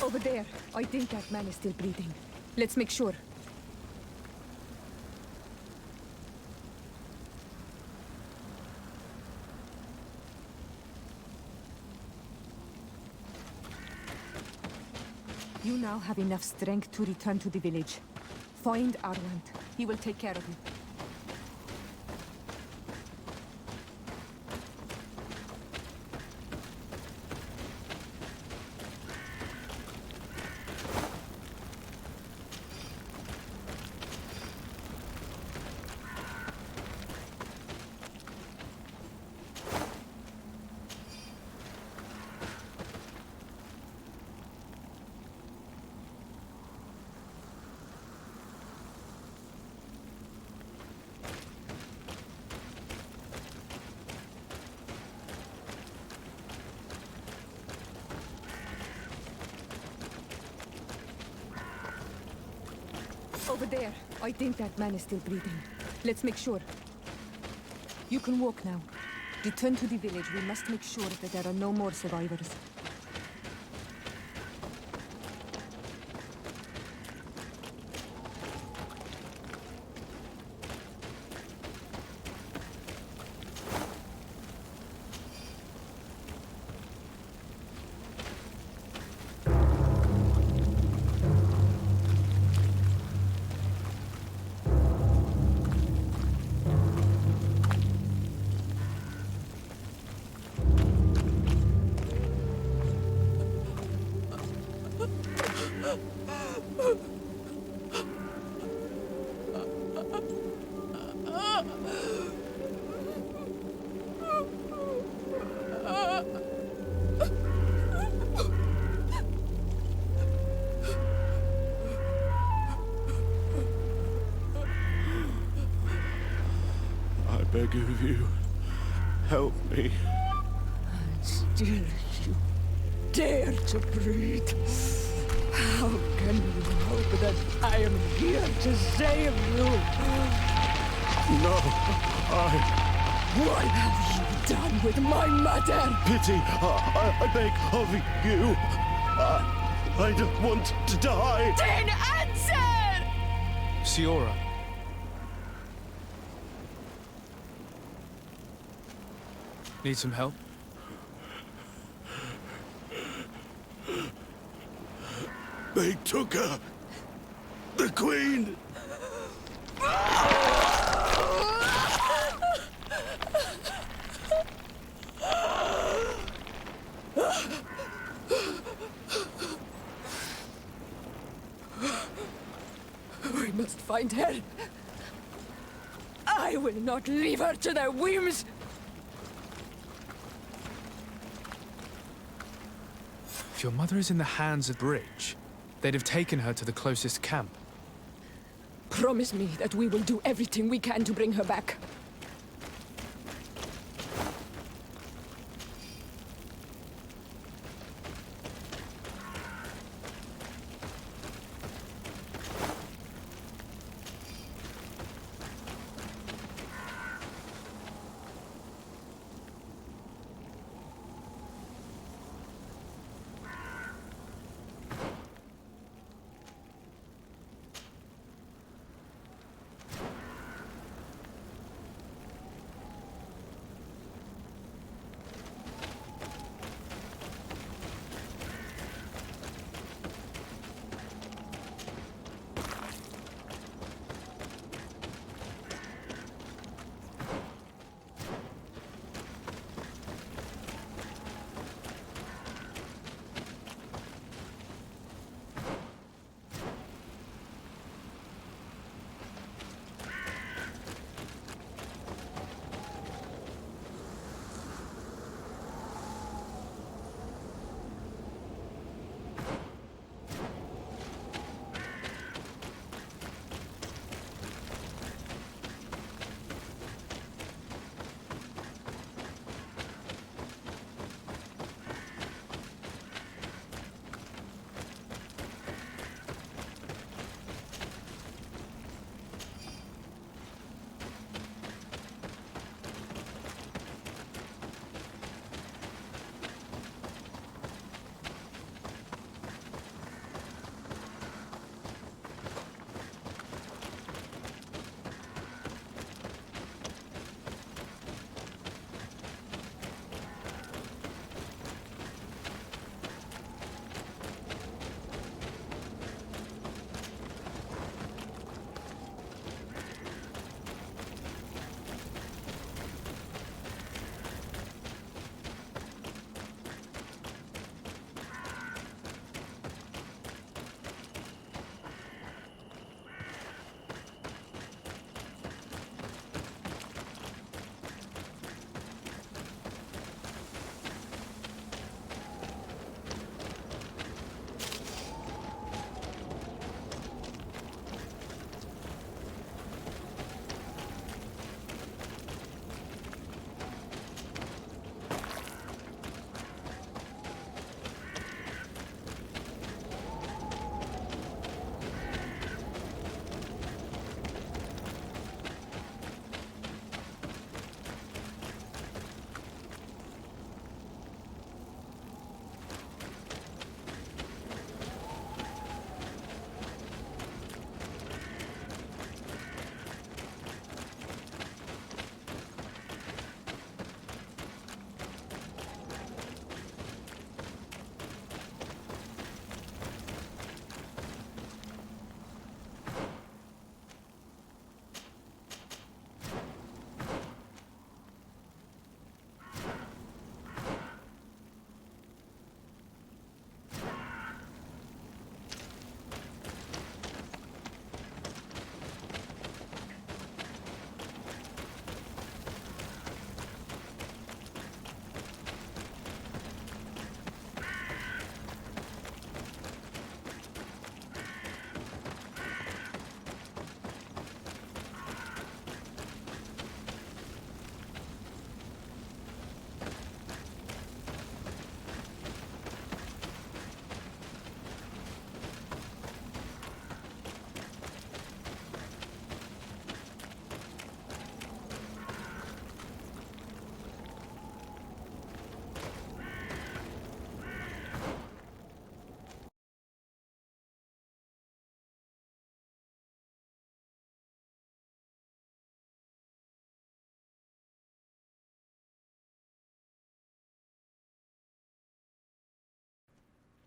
Over there. I think that man is still breathing. Let's make sure. You now have enough strength to return to the village. Find Arwand. He will take care of you. Over there. I think that man is still breathing. Let's make sure. You can walk now. Return to the village. We must make sure that there are no more survivors. beg of you, help me. Still you dare to breathe. How can you hope that I am here to save you? No, What have you done with my mother? Pity, I beg of you. I don't want to die. Then answer! Siora. Need some help? They took her. The Queen. We must find her. I will not leave her to their whims. If your mother is in the hands of the bridge, they'd have taken her to the closest camp. Promise me that we will do everything we can to bring her back.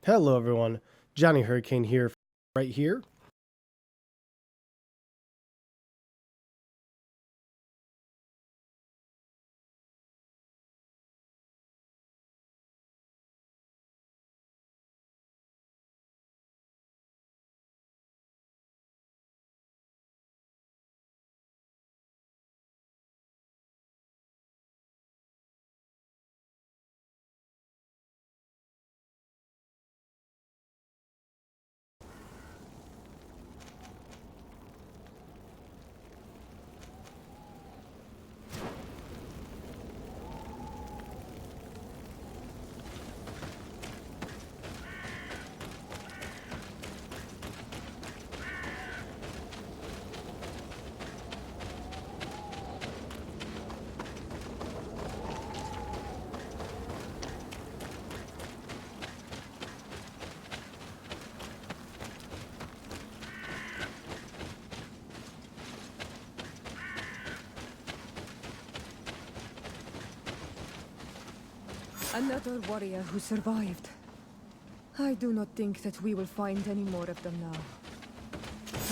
Hello everyone, Johnny Hurricane here, right here. Another warrior who survived. I do not think that we will find any more of them now.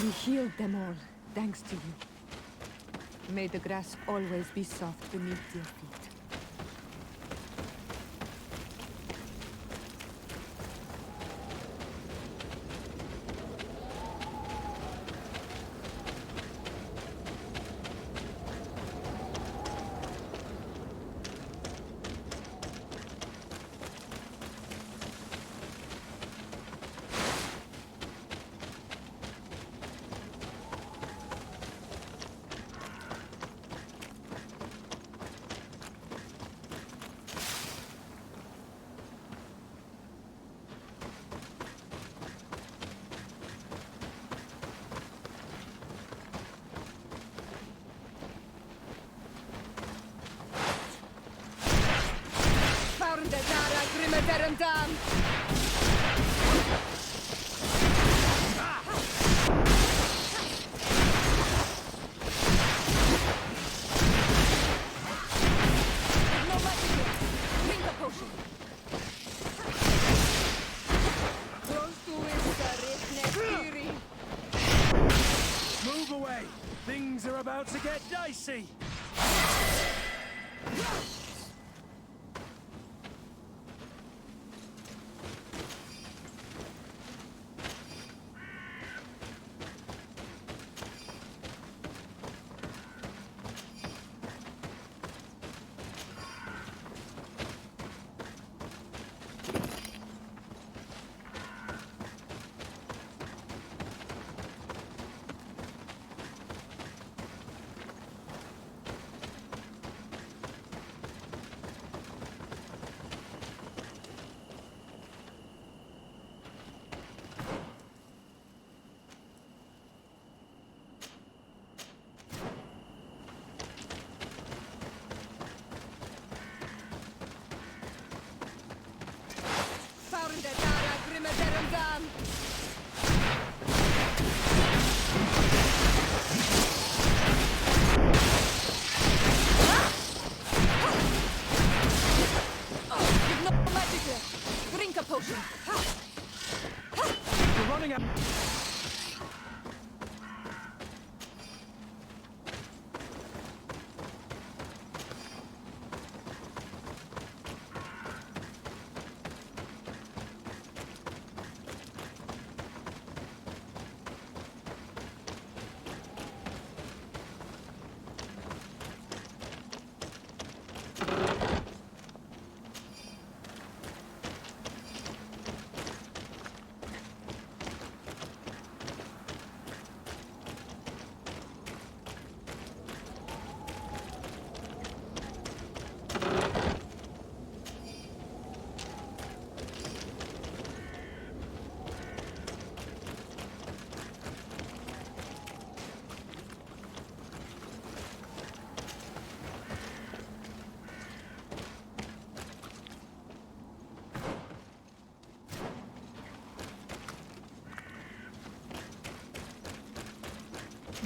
We healed them all, thanks to you. May the grass always be soft beneath your feet. Move away! Things are about to get dicey! Drink a potion. You're running out.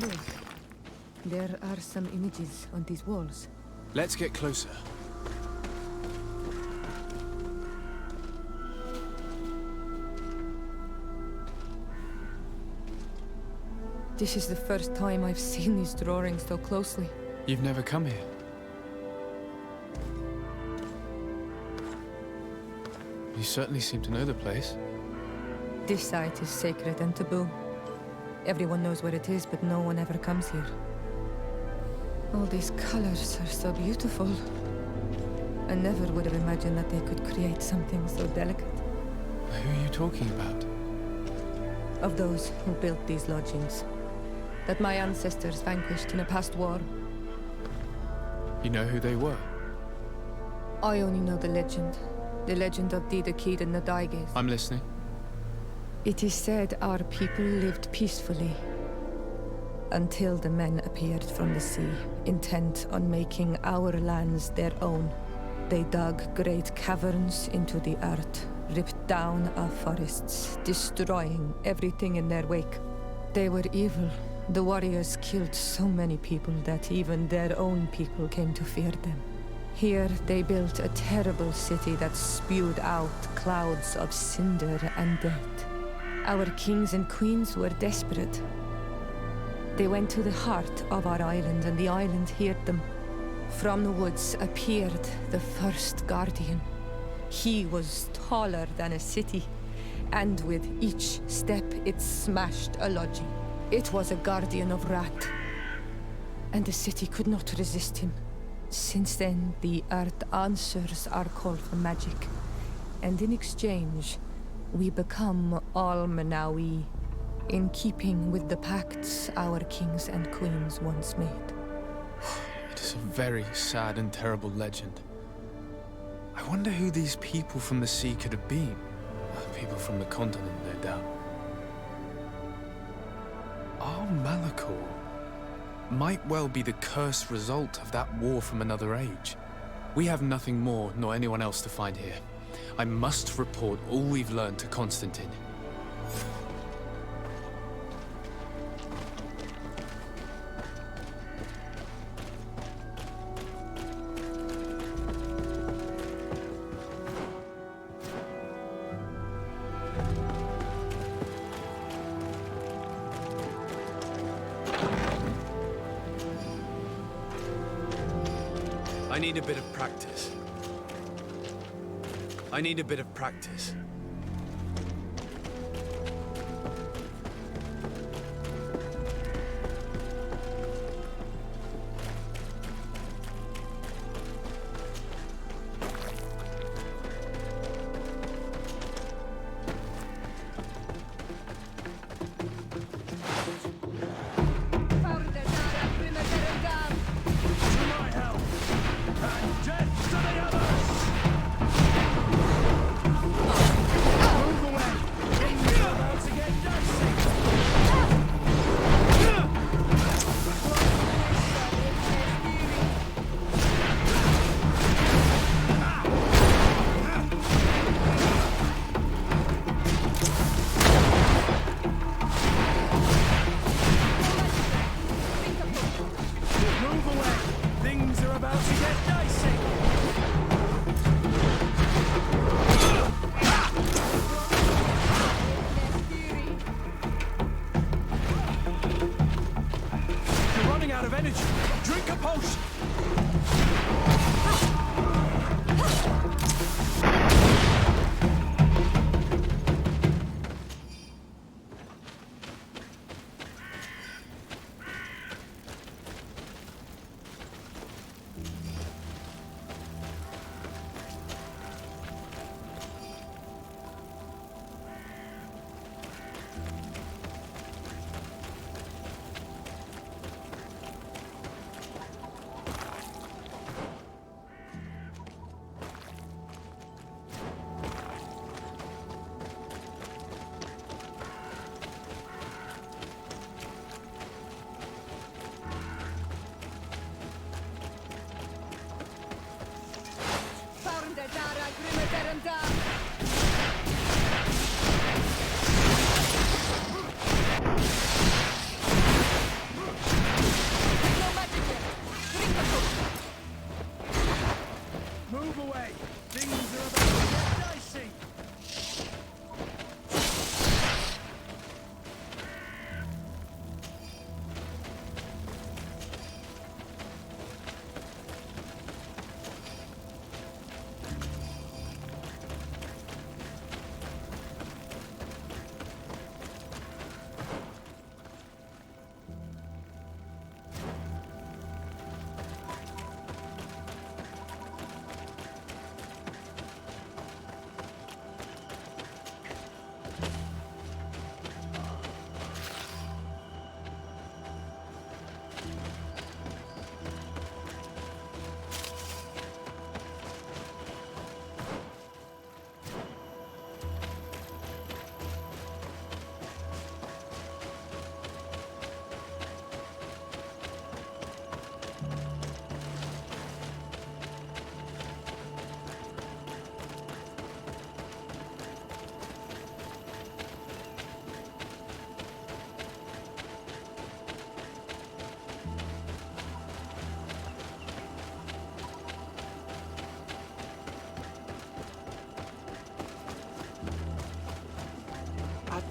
Look, there are some images on these walls. Let's get closer. This is the first time I've seen these drawings so closely. You've never come here? You certainly seem to know the place. This site is sacred and taboo. Everyone knows where it is, but no one ever comes here. All these colors are so beautiful. I never would have imagined that they could create something so delicate. Who are you talking about? Of those who built these lodgings, that my ancestors vanquished in a past war. You know who they were? I only know the legend. The legend of the Kid and the Daiges. I'm listening. It is said our people lived peacefully until the men appeared from the sea, intent on making our lands their own. They dug great caverns into the earth, ripped down our forests, destroying everything in their wake. They were evil. The warriors killed so many people that even their own people came to fear them. Here they built a terrible city that spewed out clouds of cinder and dirt. Our kings and queens were desperate. They went to the heart of our island, and the island heard them. From the woods appeared the first guardian. He was taller than a city, and with each step it smashed a lodging. It was a guardian of Rat, and the city could not resist him. Since then, the earth answers our call for magic, and in exchange, we become all Manawi, in keeping with the pacts our kings and queens once made. It is a very sad and terrible legend. I wonder who these people from the sea could have been. People from the continent, no doubt. Our Malachor might well be the cursed result of that war from another age. We have nothing more nor anyone else to find here. I must report all we've learned to Constantine. I need a bit of practice. I need a bit of practice.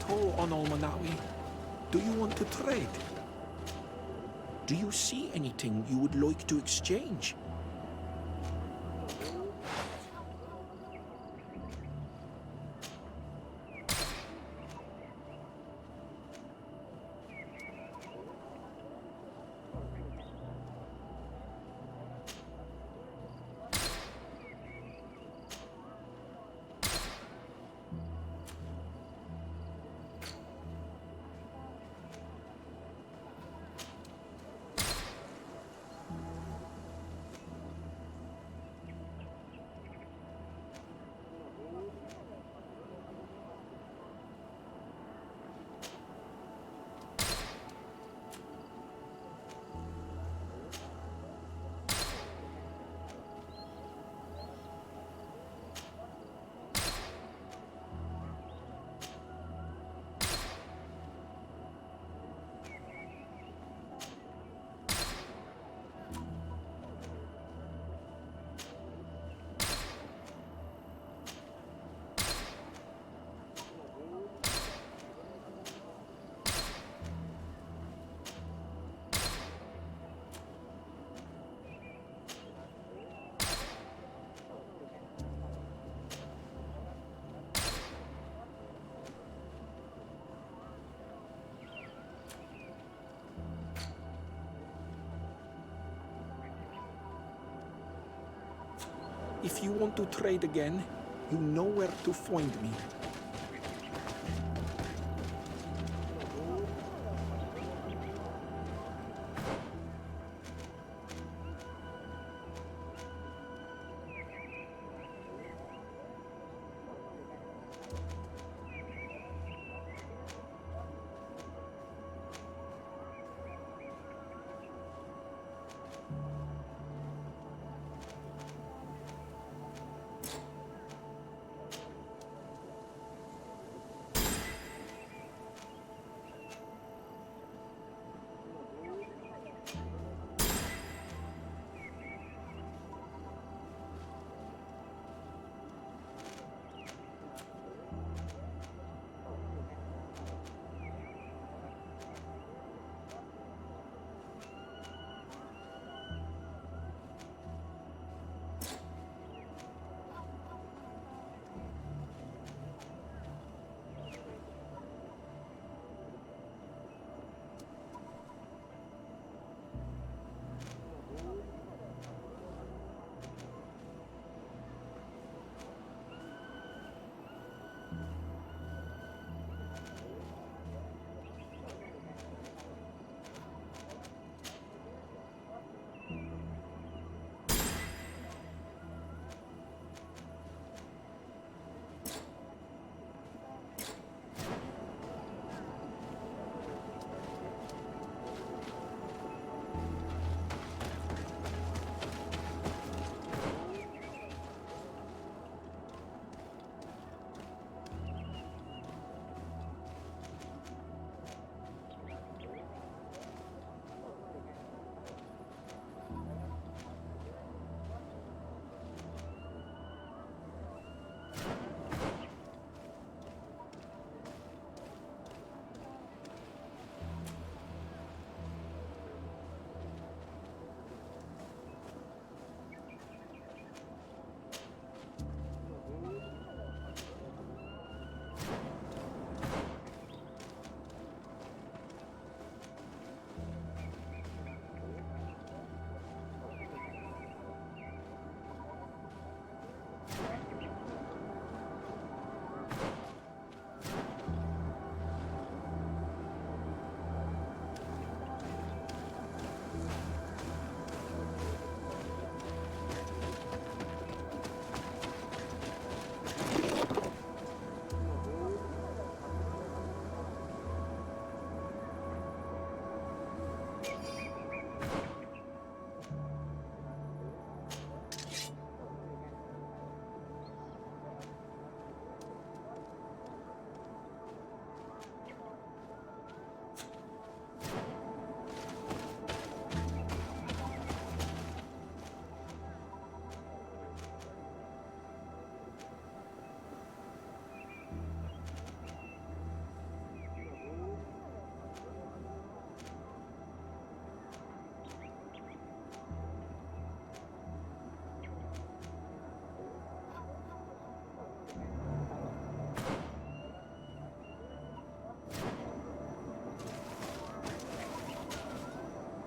toll on Almanawi. Do you want to trade? Do you see anything you would like to exchange? If you want to trade again, you know where to find me.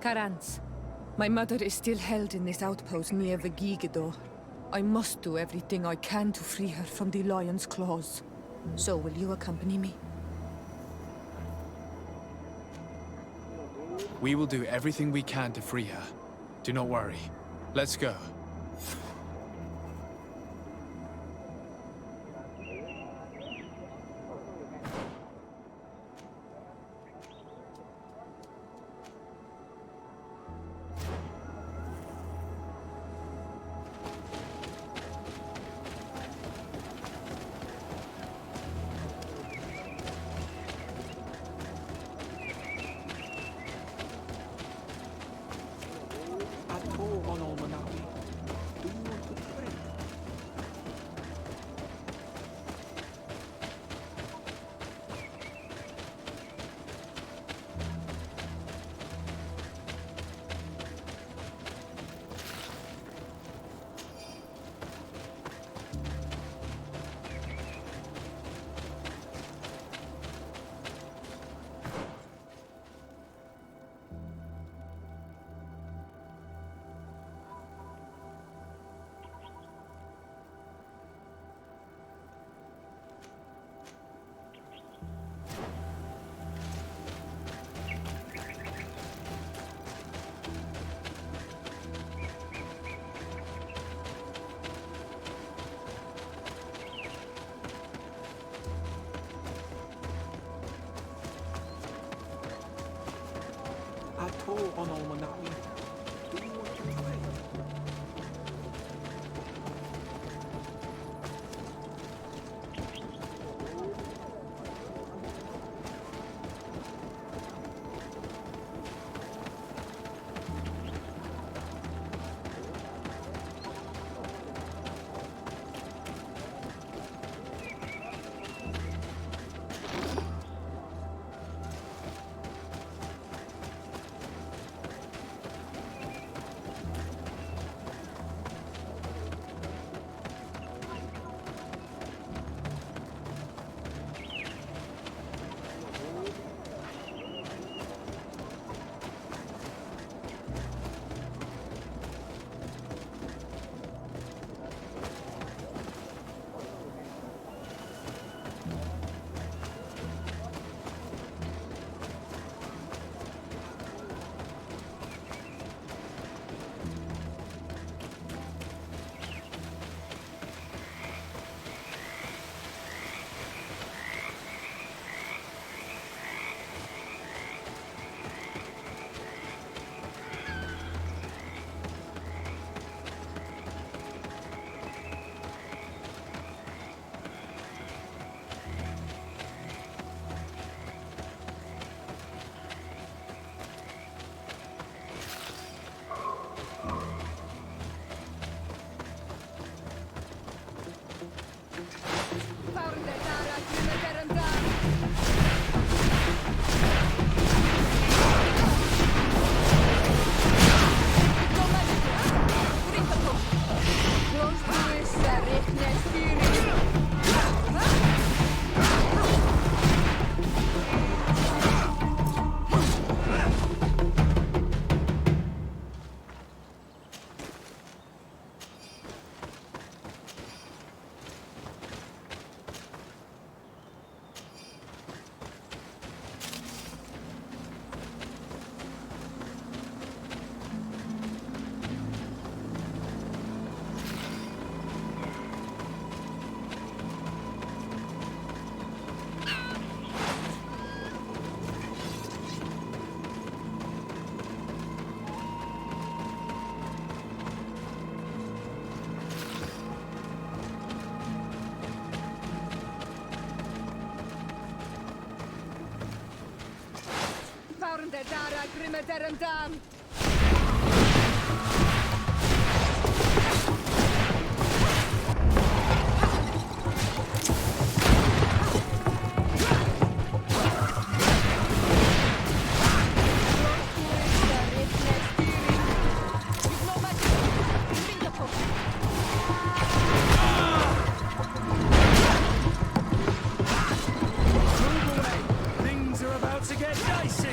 Karans. My mother is still held in this outpost near the Gigador. I must do everything I can to free her from the lion's claws. So will you accompany me? We will do everything we can to free her. Do not worry. Let's go. On Almanawi. Do you want to play? Dara Grimaderandam. Things are about to get dicey.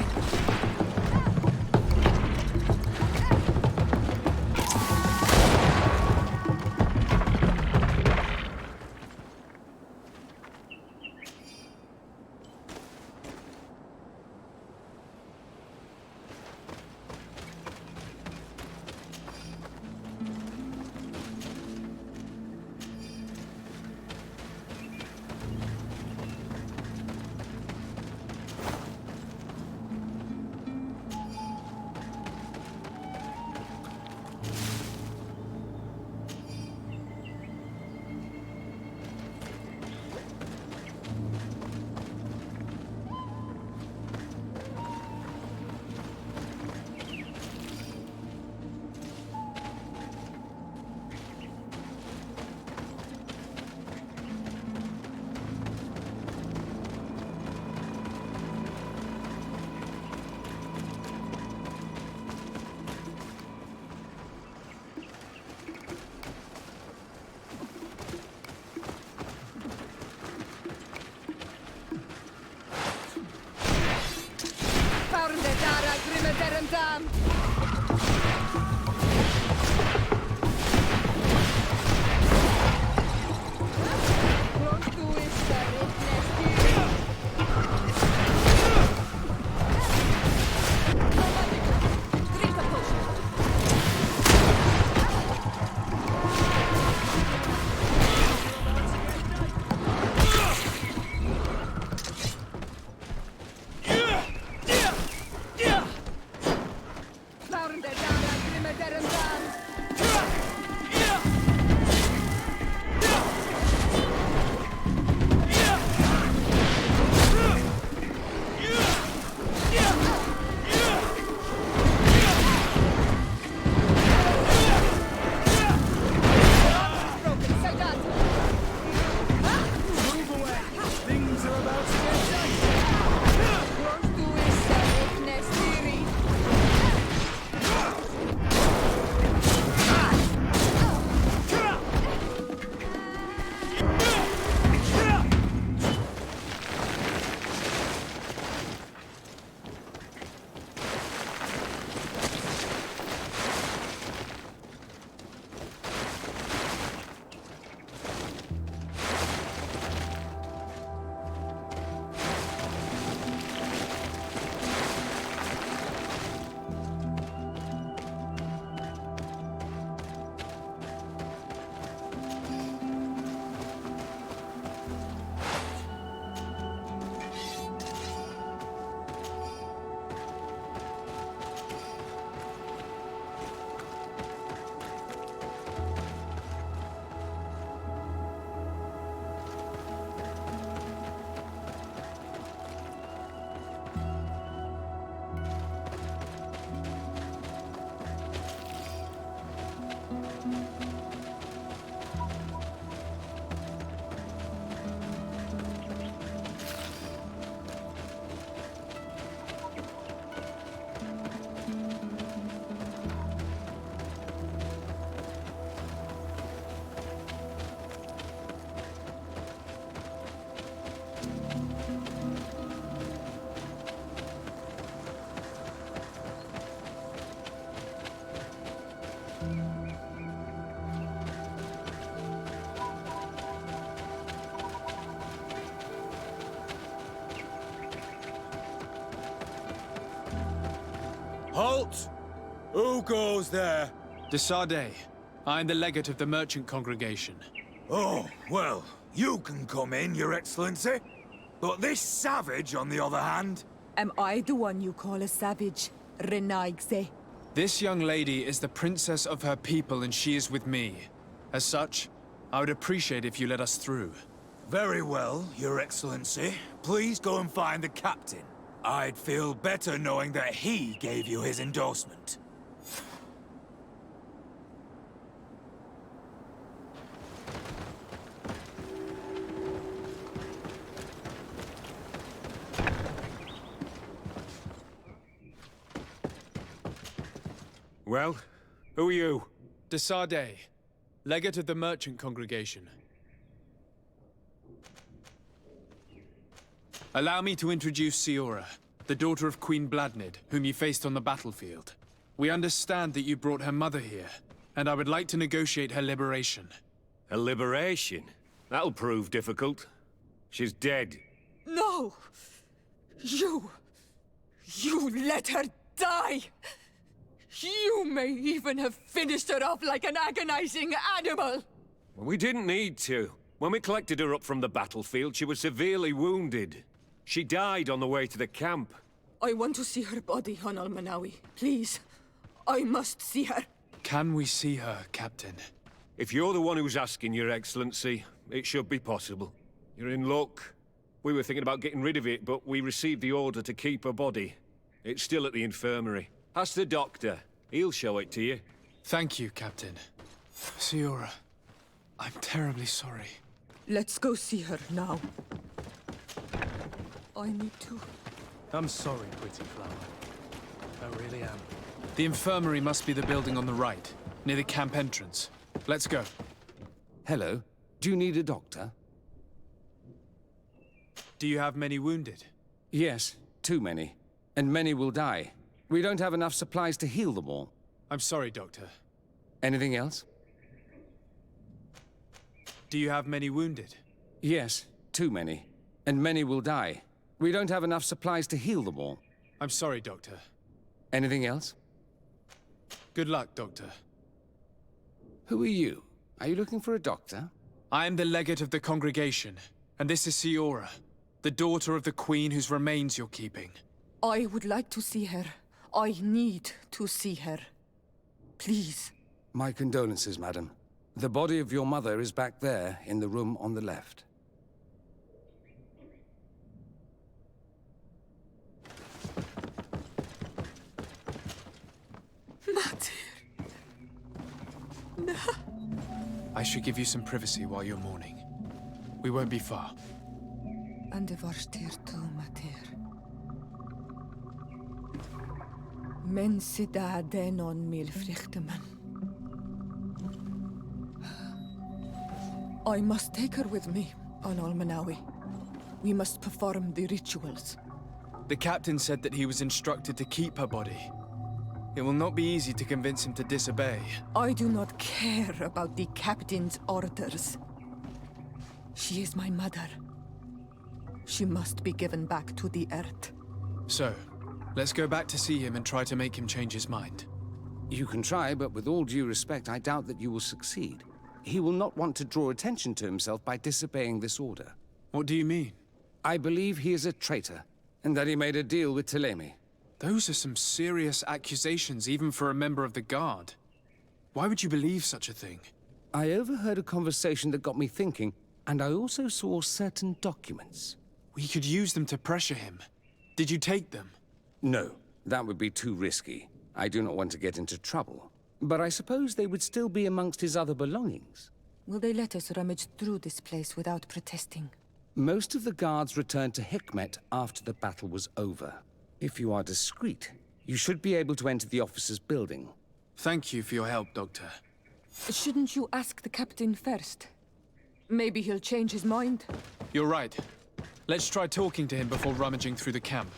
Halt! Who goes there? De Sardet. I'm the legate of the merchant congregation. Oh, well, you can come in, Your Excellency. But this savage, on the other hand... Am I the one you call a savage, Renaigse? This young lady is the princess of her people and she is with me. As such, I would appreciate if you let us through. Very well, Your Excellency. Please go and find the captain. I'd feel better knowing that he gave you his endorsement. Well, who are you? De Sardet, legate of the merchant congregation. Allow me to introduce Siora, the daughter of Queen Bladnid, whom you faced on the battlefield. We understand that you brought her mother here, and I would like to negotiate her liberation. A liberation? That'll prove difficult. She's dead. No! You let her die! You may even have finished her off like an agonizing animal! Well, we didn't need to. When we collected her up from the battlefield, she was severely wounded. She died on the way to the camp. I want to see her body on Almanawi. Please. I must see her. Can we see her, Captain? If you're the one who's asking, Your Excellency, it should be possible. You're in luck. We were thinking about getting rid of it, but we received the order to keep her body. It's still at the infirmary. Ask the doctor. He'll show it to you. Thank you, Captain. Siora, I'm terribly sorry. Let's go see her now. I need to. I'm sorry, pretty flower. I really am. The infirmary must be the building on the right, near the camp entrance. Let's go. Hello. Do you need a doctor? Do you have many wounded? Yes, too many. And many will die. We don't have enough supplies to heal them all. I'm sorry, Doctor. Anything else? Do you have many wounded? Yes, too many. And many will die. We don't have enough supplies to heal them all. I'm sorry, Doctor. Anything else? Good luck, Doctor. Who are you? Are you looking for a doctor? I am the legate of the congregation, and this is Siora, the daughter of the queen whose remains you're keeping. I would like to see her. I need to see her. Please. My condolences, madam. The body of your mother is back there, in the room on the left. I should give you some privacy while you're mourning. We won't be far. And de varstir tu, Mater. Men sida denon mil frichteman. I must take her with me on Almanawi. We must perform the rituals. The captain said that he was instructed to keep her body. It will not be easy to convince him to disobey. I do not care about the captain's orders. She is my mother. She must be given back to the earth. So, let's go back to see him and try to make him change his mind. You can try, but with all due respect, I doubt that you will succeed. He will not want to draw attention to himself by disobeying this order. What do you mean? I believe he is a traitor, and that he made a deal with Ptolemy. Those are some serious accusations, even for a member of the Guard. Why would you believe such a thing? I overheard a conversation that got me thinking, and I also saw certain documents. We could use them to pressure him. Did you take them? No, that would be too risky. I do not want to get into trouble. But I suppose they would still be amongst his other belongings. Will they let us rummage through this place without protesting? Most of the guards returned to Hikmet after the battle was over. If you are discreet, you should be able to enter the officer's building. Thank you for your help, Doctor. Shouldn't you ask the captain first? Maybe he'll change his mind. You're right. Let's try talking to him before rummaging through the camp.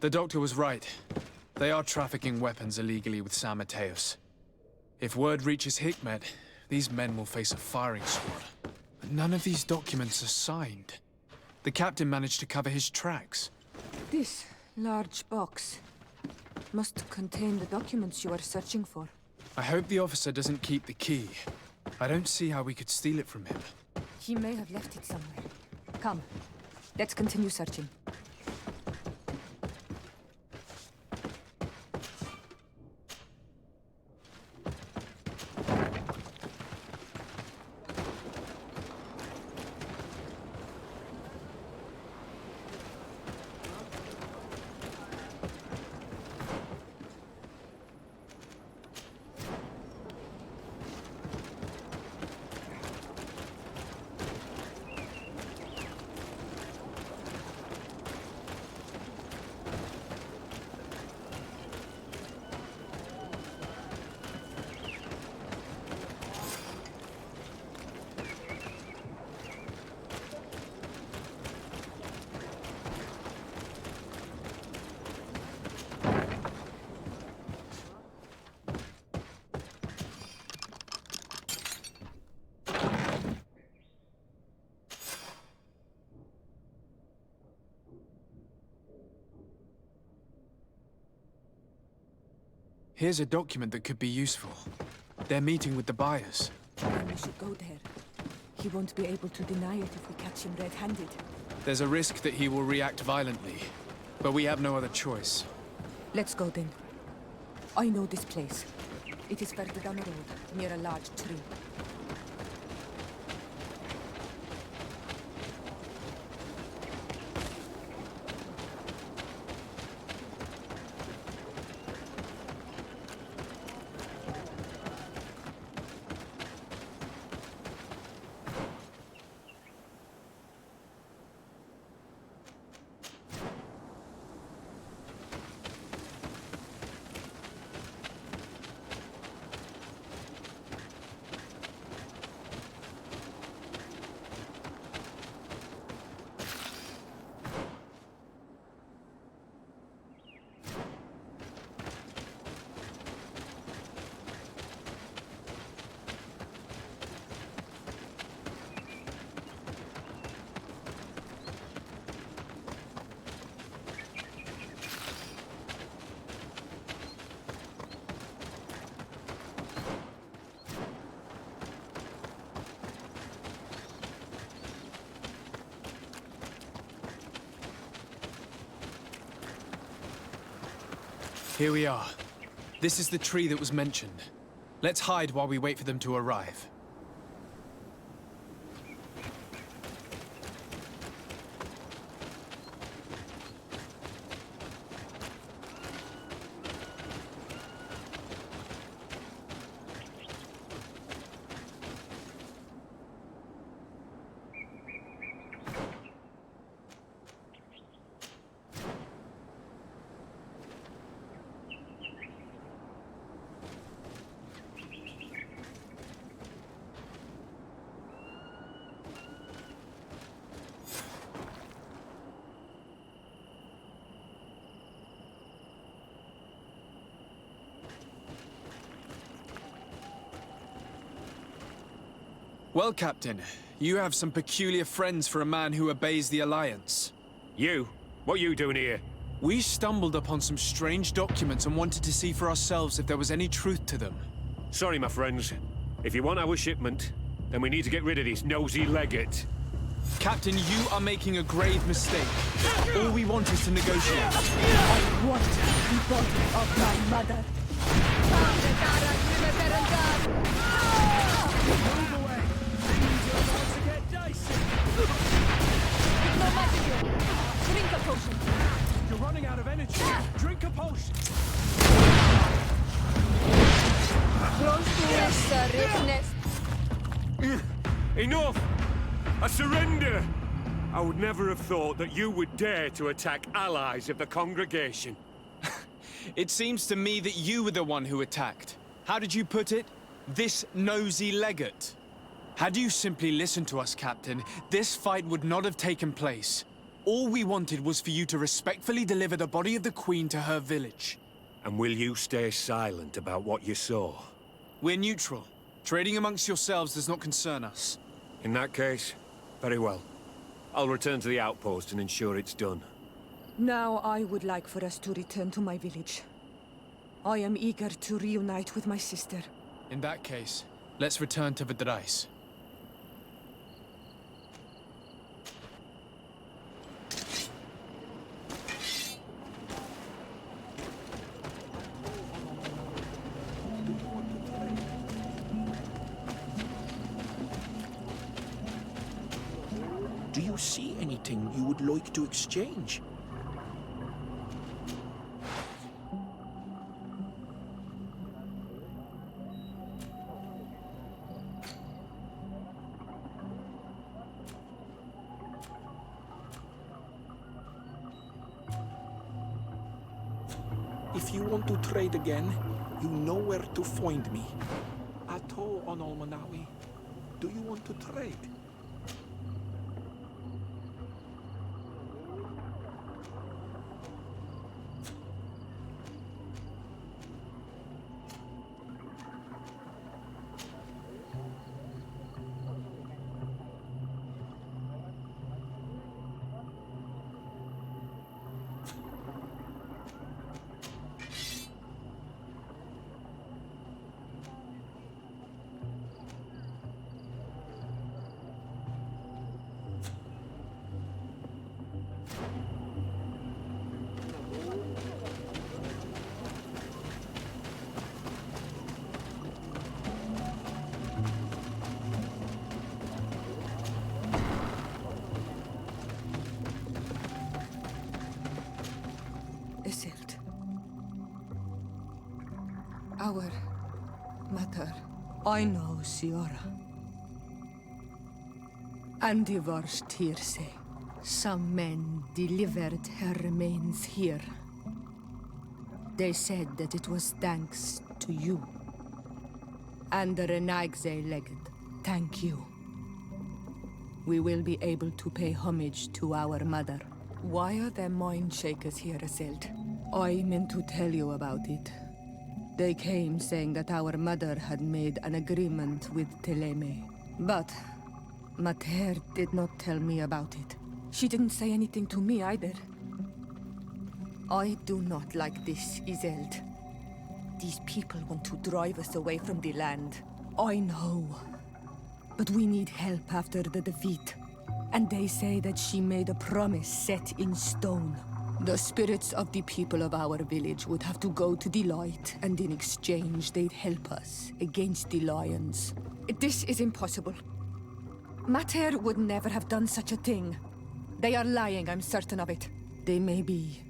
The doctor was right. They are trafficking weapons illegally with San Mateos. If word reaches Hikmet, these men will face a firing squad. But none of these documents are signed. The captain managed to cover his tracks. This large box must contain the documents you are searching for. I hope the officer doesn't keep the key. I don't see how we could steal it from him. He may have left it somewhere. Come, let's continue searching. Here's a document that could be useful. They're meeting with the buyers. Then we should go there. He won't be able to deny it if we catch him red-handed. There's a risk that he will react violently, but we have no other choice. Let's go then. I know this place. It is further down the road, near a large tree. Here we are. This is the tree that was mentioned. Let's hide while we wait for them to arrive. Well, Captain, you have some peculiar friends for a man who obeys the Alliance. You? What are you doing here? We stumbled upon some strange documents and wanted to see for ourselves if there was any truth to them. Sorry, my friends. If you want our shipment, then we need to get rid of this nosy legate. Captain, you are making a grave mistake. All we want is to negotiate. I want the body of my mother. Move away! Things are about to get dicey! No matter. Drink a potion. You're running out of energy. Drink a potion. Enough! I surrender! I would never have thought that you would dare to attack allies of the congregation. It seems to me that you were the one who attacked. How did you put it? This nosy legate. Had you simply listened to us, Captain, this fight would not have taken place. All we wanted was for you to respectfully deliver the body of the Queen to her village. And will you stay silent about what you saw? We're neutral. Trading amongst yourselves does not concern us. In that case, very well. I'll return to the outpost and ensure it's done. Now I would like for us to return to my village. I am eager to reunite with my sister. In that case, let's return to Vidrais. Do you see anything you would like to exchange? If you want to trade again, you know where to find me. Ato on Almanawi. Do you want to trade? Our mother. I know, Siora. And divorced Tirse. Some men delivered her remains here. They said that it was thanks to you. And the Renagze legend. Thank you. We will be able to pay homage to our mother. Why are there mind shakers here, Iselt? I meant to tell you about it. They came saying that our mother had made an agreement with Teleme. But Mater did not tell me about it. She didn't say anything to me either. I do not like this, Iselt. These people want to drive us away from the land. I know. But we need help after the defeat. And they say that she made a promise set in stone. The spirits of the people of our village would have to go to the light, and in exchange they'd help us against the lions. This is impossible. Mater would never have done such a thing. They are lying, I'm certain of it. They may be.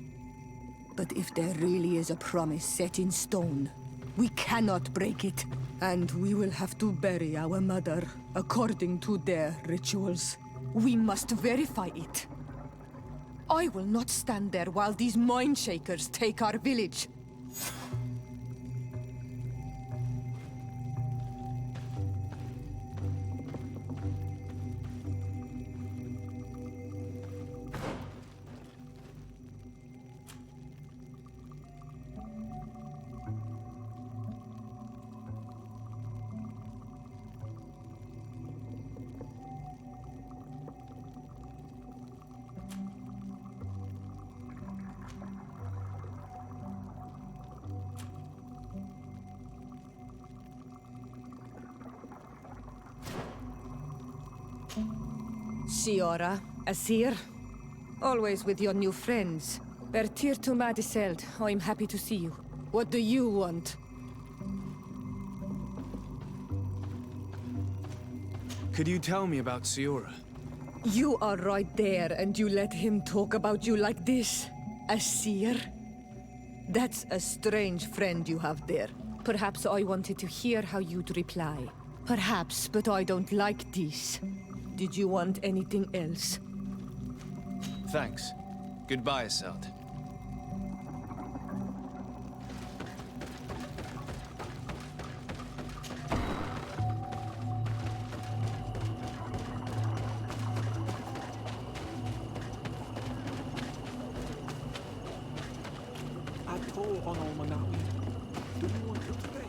But if there really is a promise set in stone, we cannot break it. And we will have to bury our mother according to their rituals. We must verify it. I will not stand there while these mind shakers take our village. Siora, Asir. Always with your new friends. Bertir to Madiseld, I'm happy to see you. What do you want? Could you tell me about Siora? You are right there, and you let him talk about you like this? Asir? That's a strange friend you have there. Perhaps I wanted to hear how you'd reply. Perhaps, but I don't like this. Did you want anything else? Thanks. Goodbye, Iselt. Atoll on Almanawi. Do you want to trade?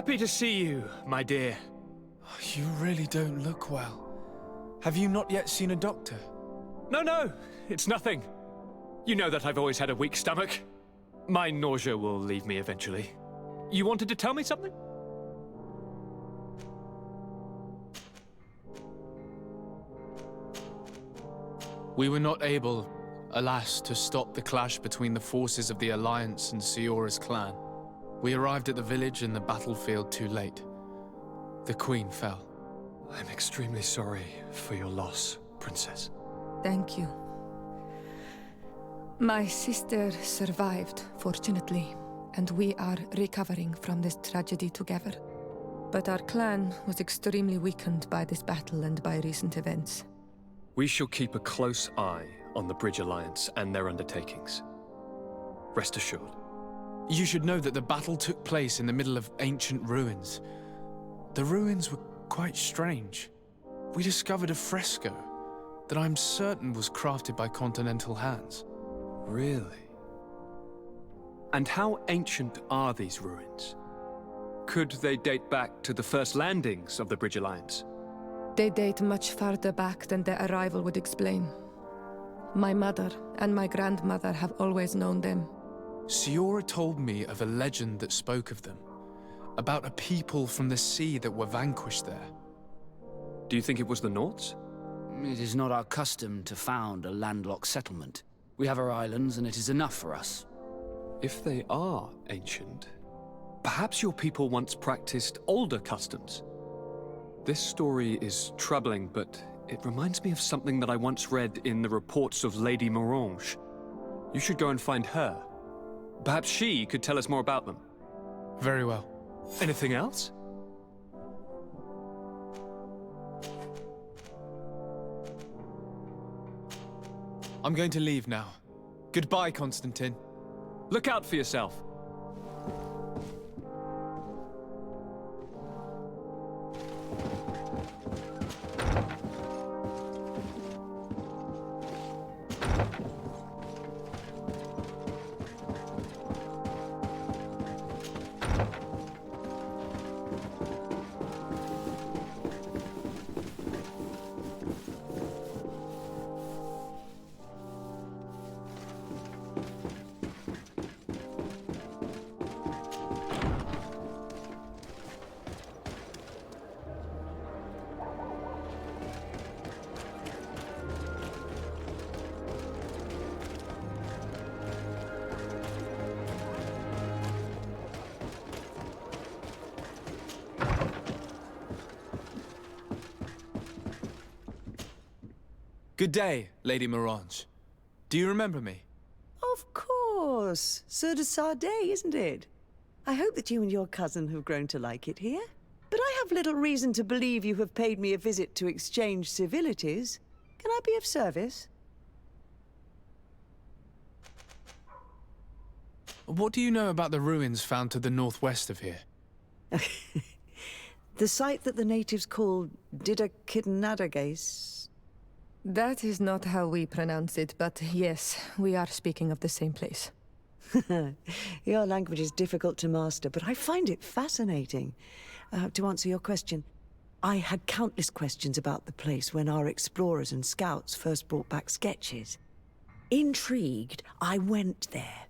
Happy to see you, my dear. You really don't look well. Have you not yet seen a doctor? No, it's nothing. You know that I've always had a weak stomach. My nausea will leave me eventually. You wanted to tell me something? We were not able, alas, to stop the clash between the forces of the Alliance and Siora's clan. We arrived at the village and the battlefield too late. The Queen fell. I'm extremely sorry for your loss, Princess. Thank you. My sister survived, fortunately, and we are recovering from this tragedy together. But our clan was extremely weakened by this battle and by recent events. We shall keep a close eye on the Bridge Alliance and their undertakings. Rest assured. You should know that the battle took place in the middle of ancient ruins. The ruins were quite strange. We discovered a fresco that I'm certain was crafted by continental hands. Really? And how ancient are these ruins? Could they date back to the first landings of the Bridge Alliance? They date much farther back than their arrival would explain. My mother and my grandmother have always known them. Siora told me of a legend that spoke of them, about a people from the sea that were vanquished there. Do you think it was the Nords? It is not our custom to found a landlocked settlement. We have our islands, and it is enough for us. If they are ancient, perhaps your people once practiced older customs. This story is troubling, but it reminds me of something that I once read in the reports of Lady Morange. You should go and find her. Perhaps she could tell us more about them. Very well. Anything else? I'm going to leave now. Goodbye, Constantine. Look out for yourself. Good day, Lady Morange. Do you remember me? Of course. Sur de Sade, isn't it? I hope that you and your cousin have grown to like it here. But I have little reason to believe you have paid me a visit to exchange civilities. Can I be of service? What do you know about the ruins found to the northwest of here? The site that the natives call Didakidnadagase. That is not how we pronounce it, but yes, we are speaking of the same place. Your language is difficult to master, but I find it fascinating. To answer your question, I had countless questions about the place when our explorers and scouts first brought back sketches. Intrigued, I went there.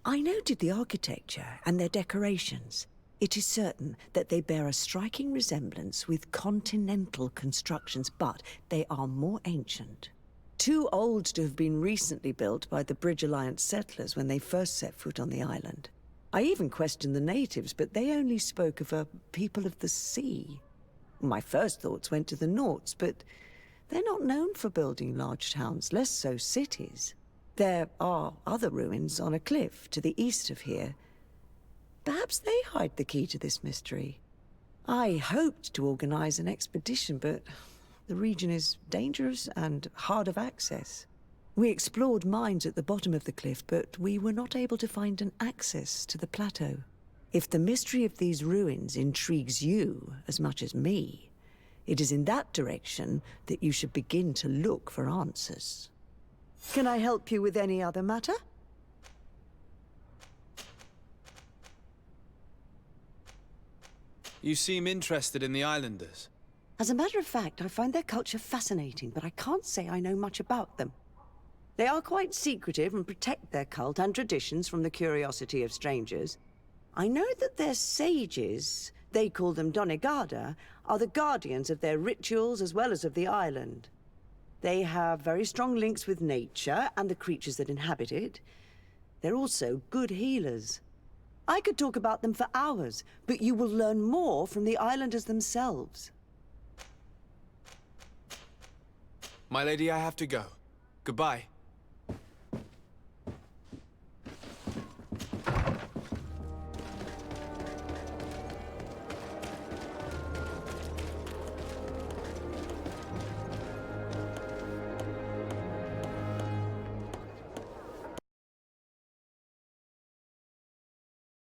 I noted the architecture and their decorations. It is certain that they bear a striking resemblance with continental constructions, but they are more ancient. Too old to have been recently built by the Bridge Alliance settlers when they first set foot on the island. I even questioned the natives, but they only spoke of a people of the sea. My first thoughts went to the Nords, but they're not known for building large towns, less so cities. There are other ruins on a cliff to the east of here. Perhaps they hide the key to this mystery. I hoped to organize an expedition, but the region is dangerous and hard of access. We explored mines at the bottom of the cliff, but we were not able to find an access to the plateau. If the mystery of these ruins intrigues you as much as me, it is in that direction that you should begin to look for answers. Can I help you with any other matter? You seem interested in the islanders. As a matter of fact, I find their culture fascinating, but I can't say I know much about them. They are quite secretive and protect their cult and traditions from the curiosity of strangers. I know that their sages, they call them Donegada, are the guardians of their rituals as well as of the island. They have very strong links with nature and the creatures that inhabit it. They're also good healers. I could talk about them for hours, but you will learn more from the islanders themselves. My lady, I have to go. Goodbye.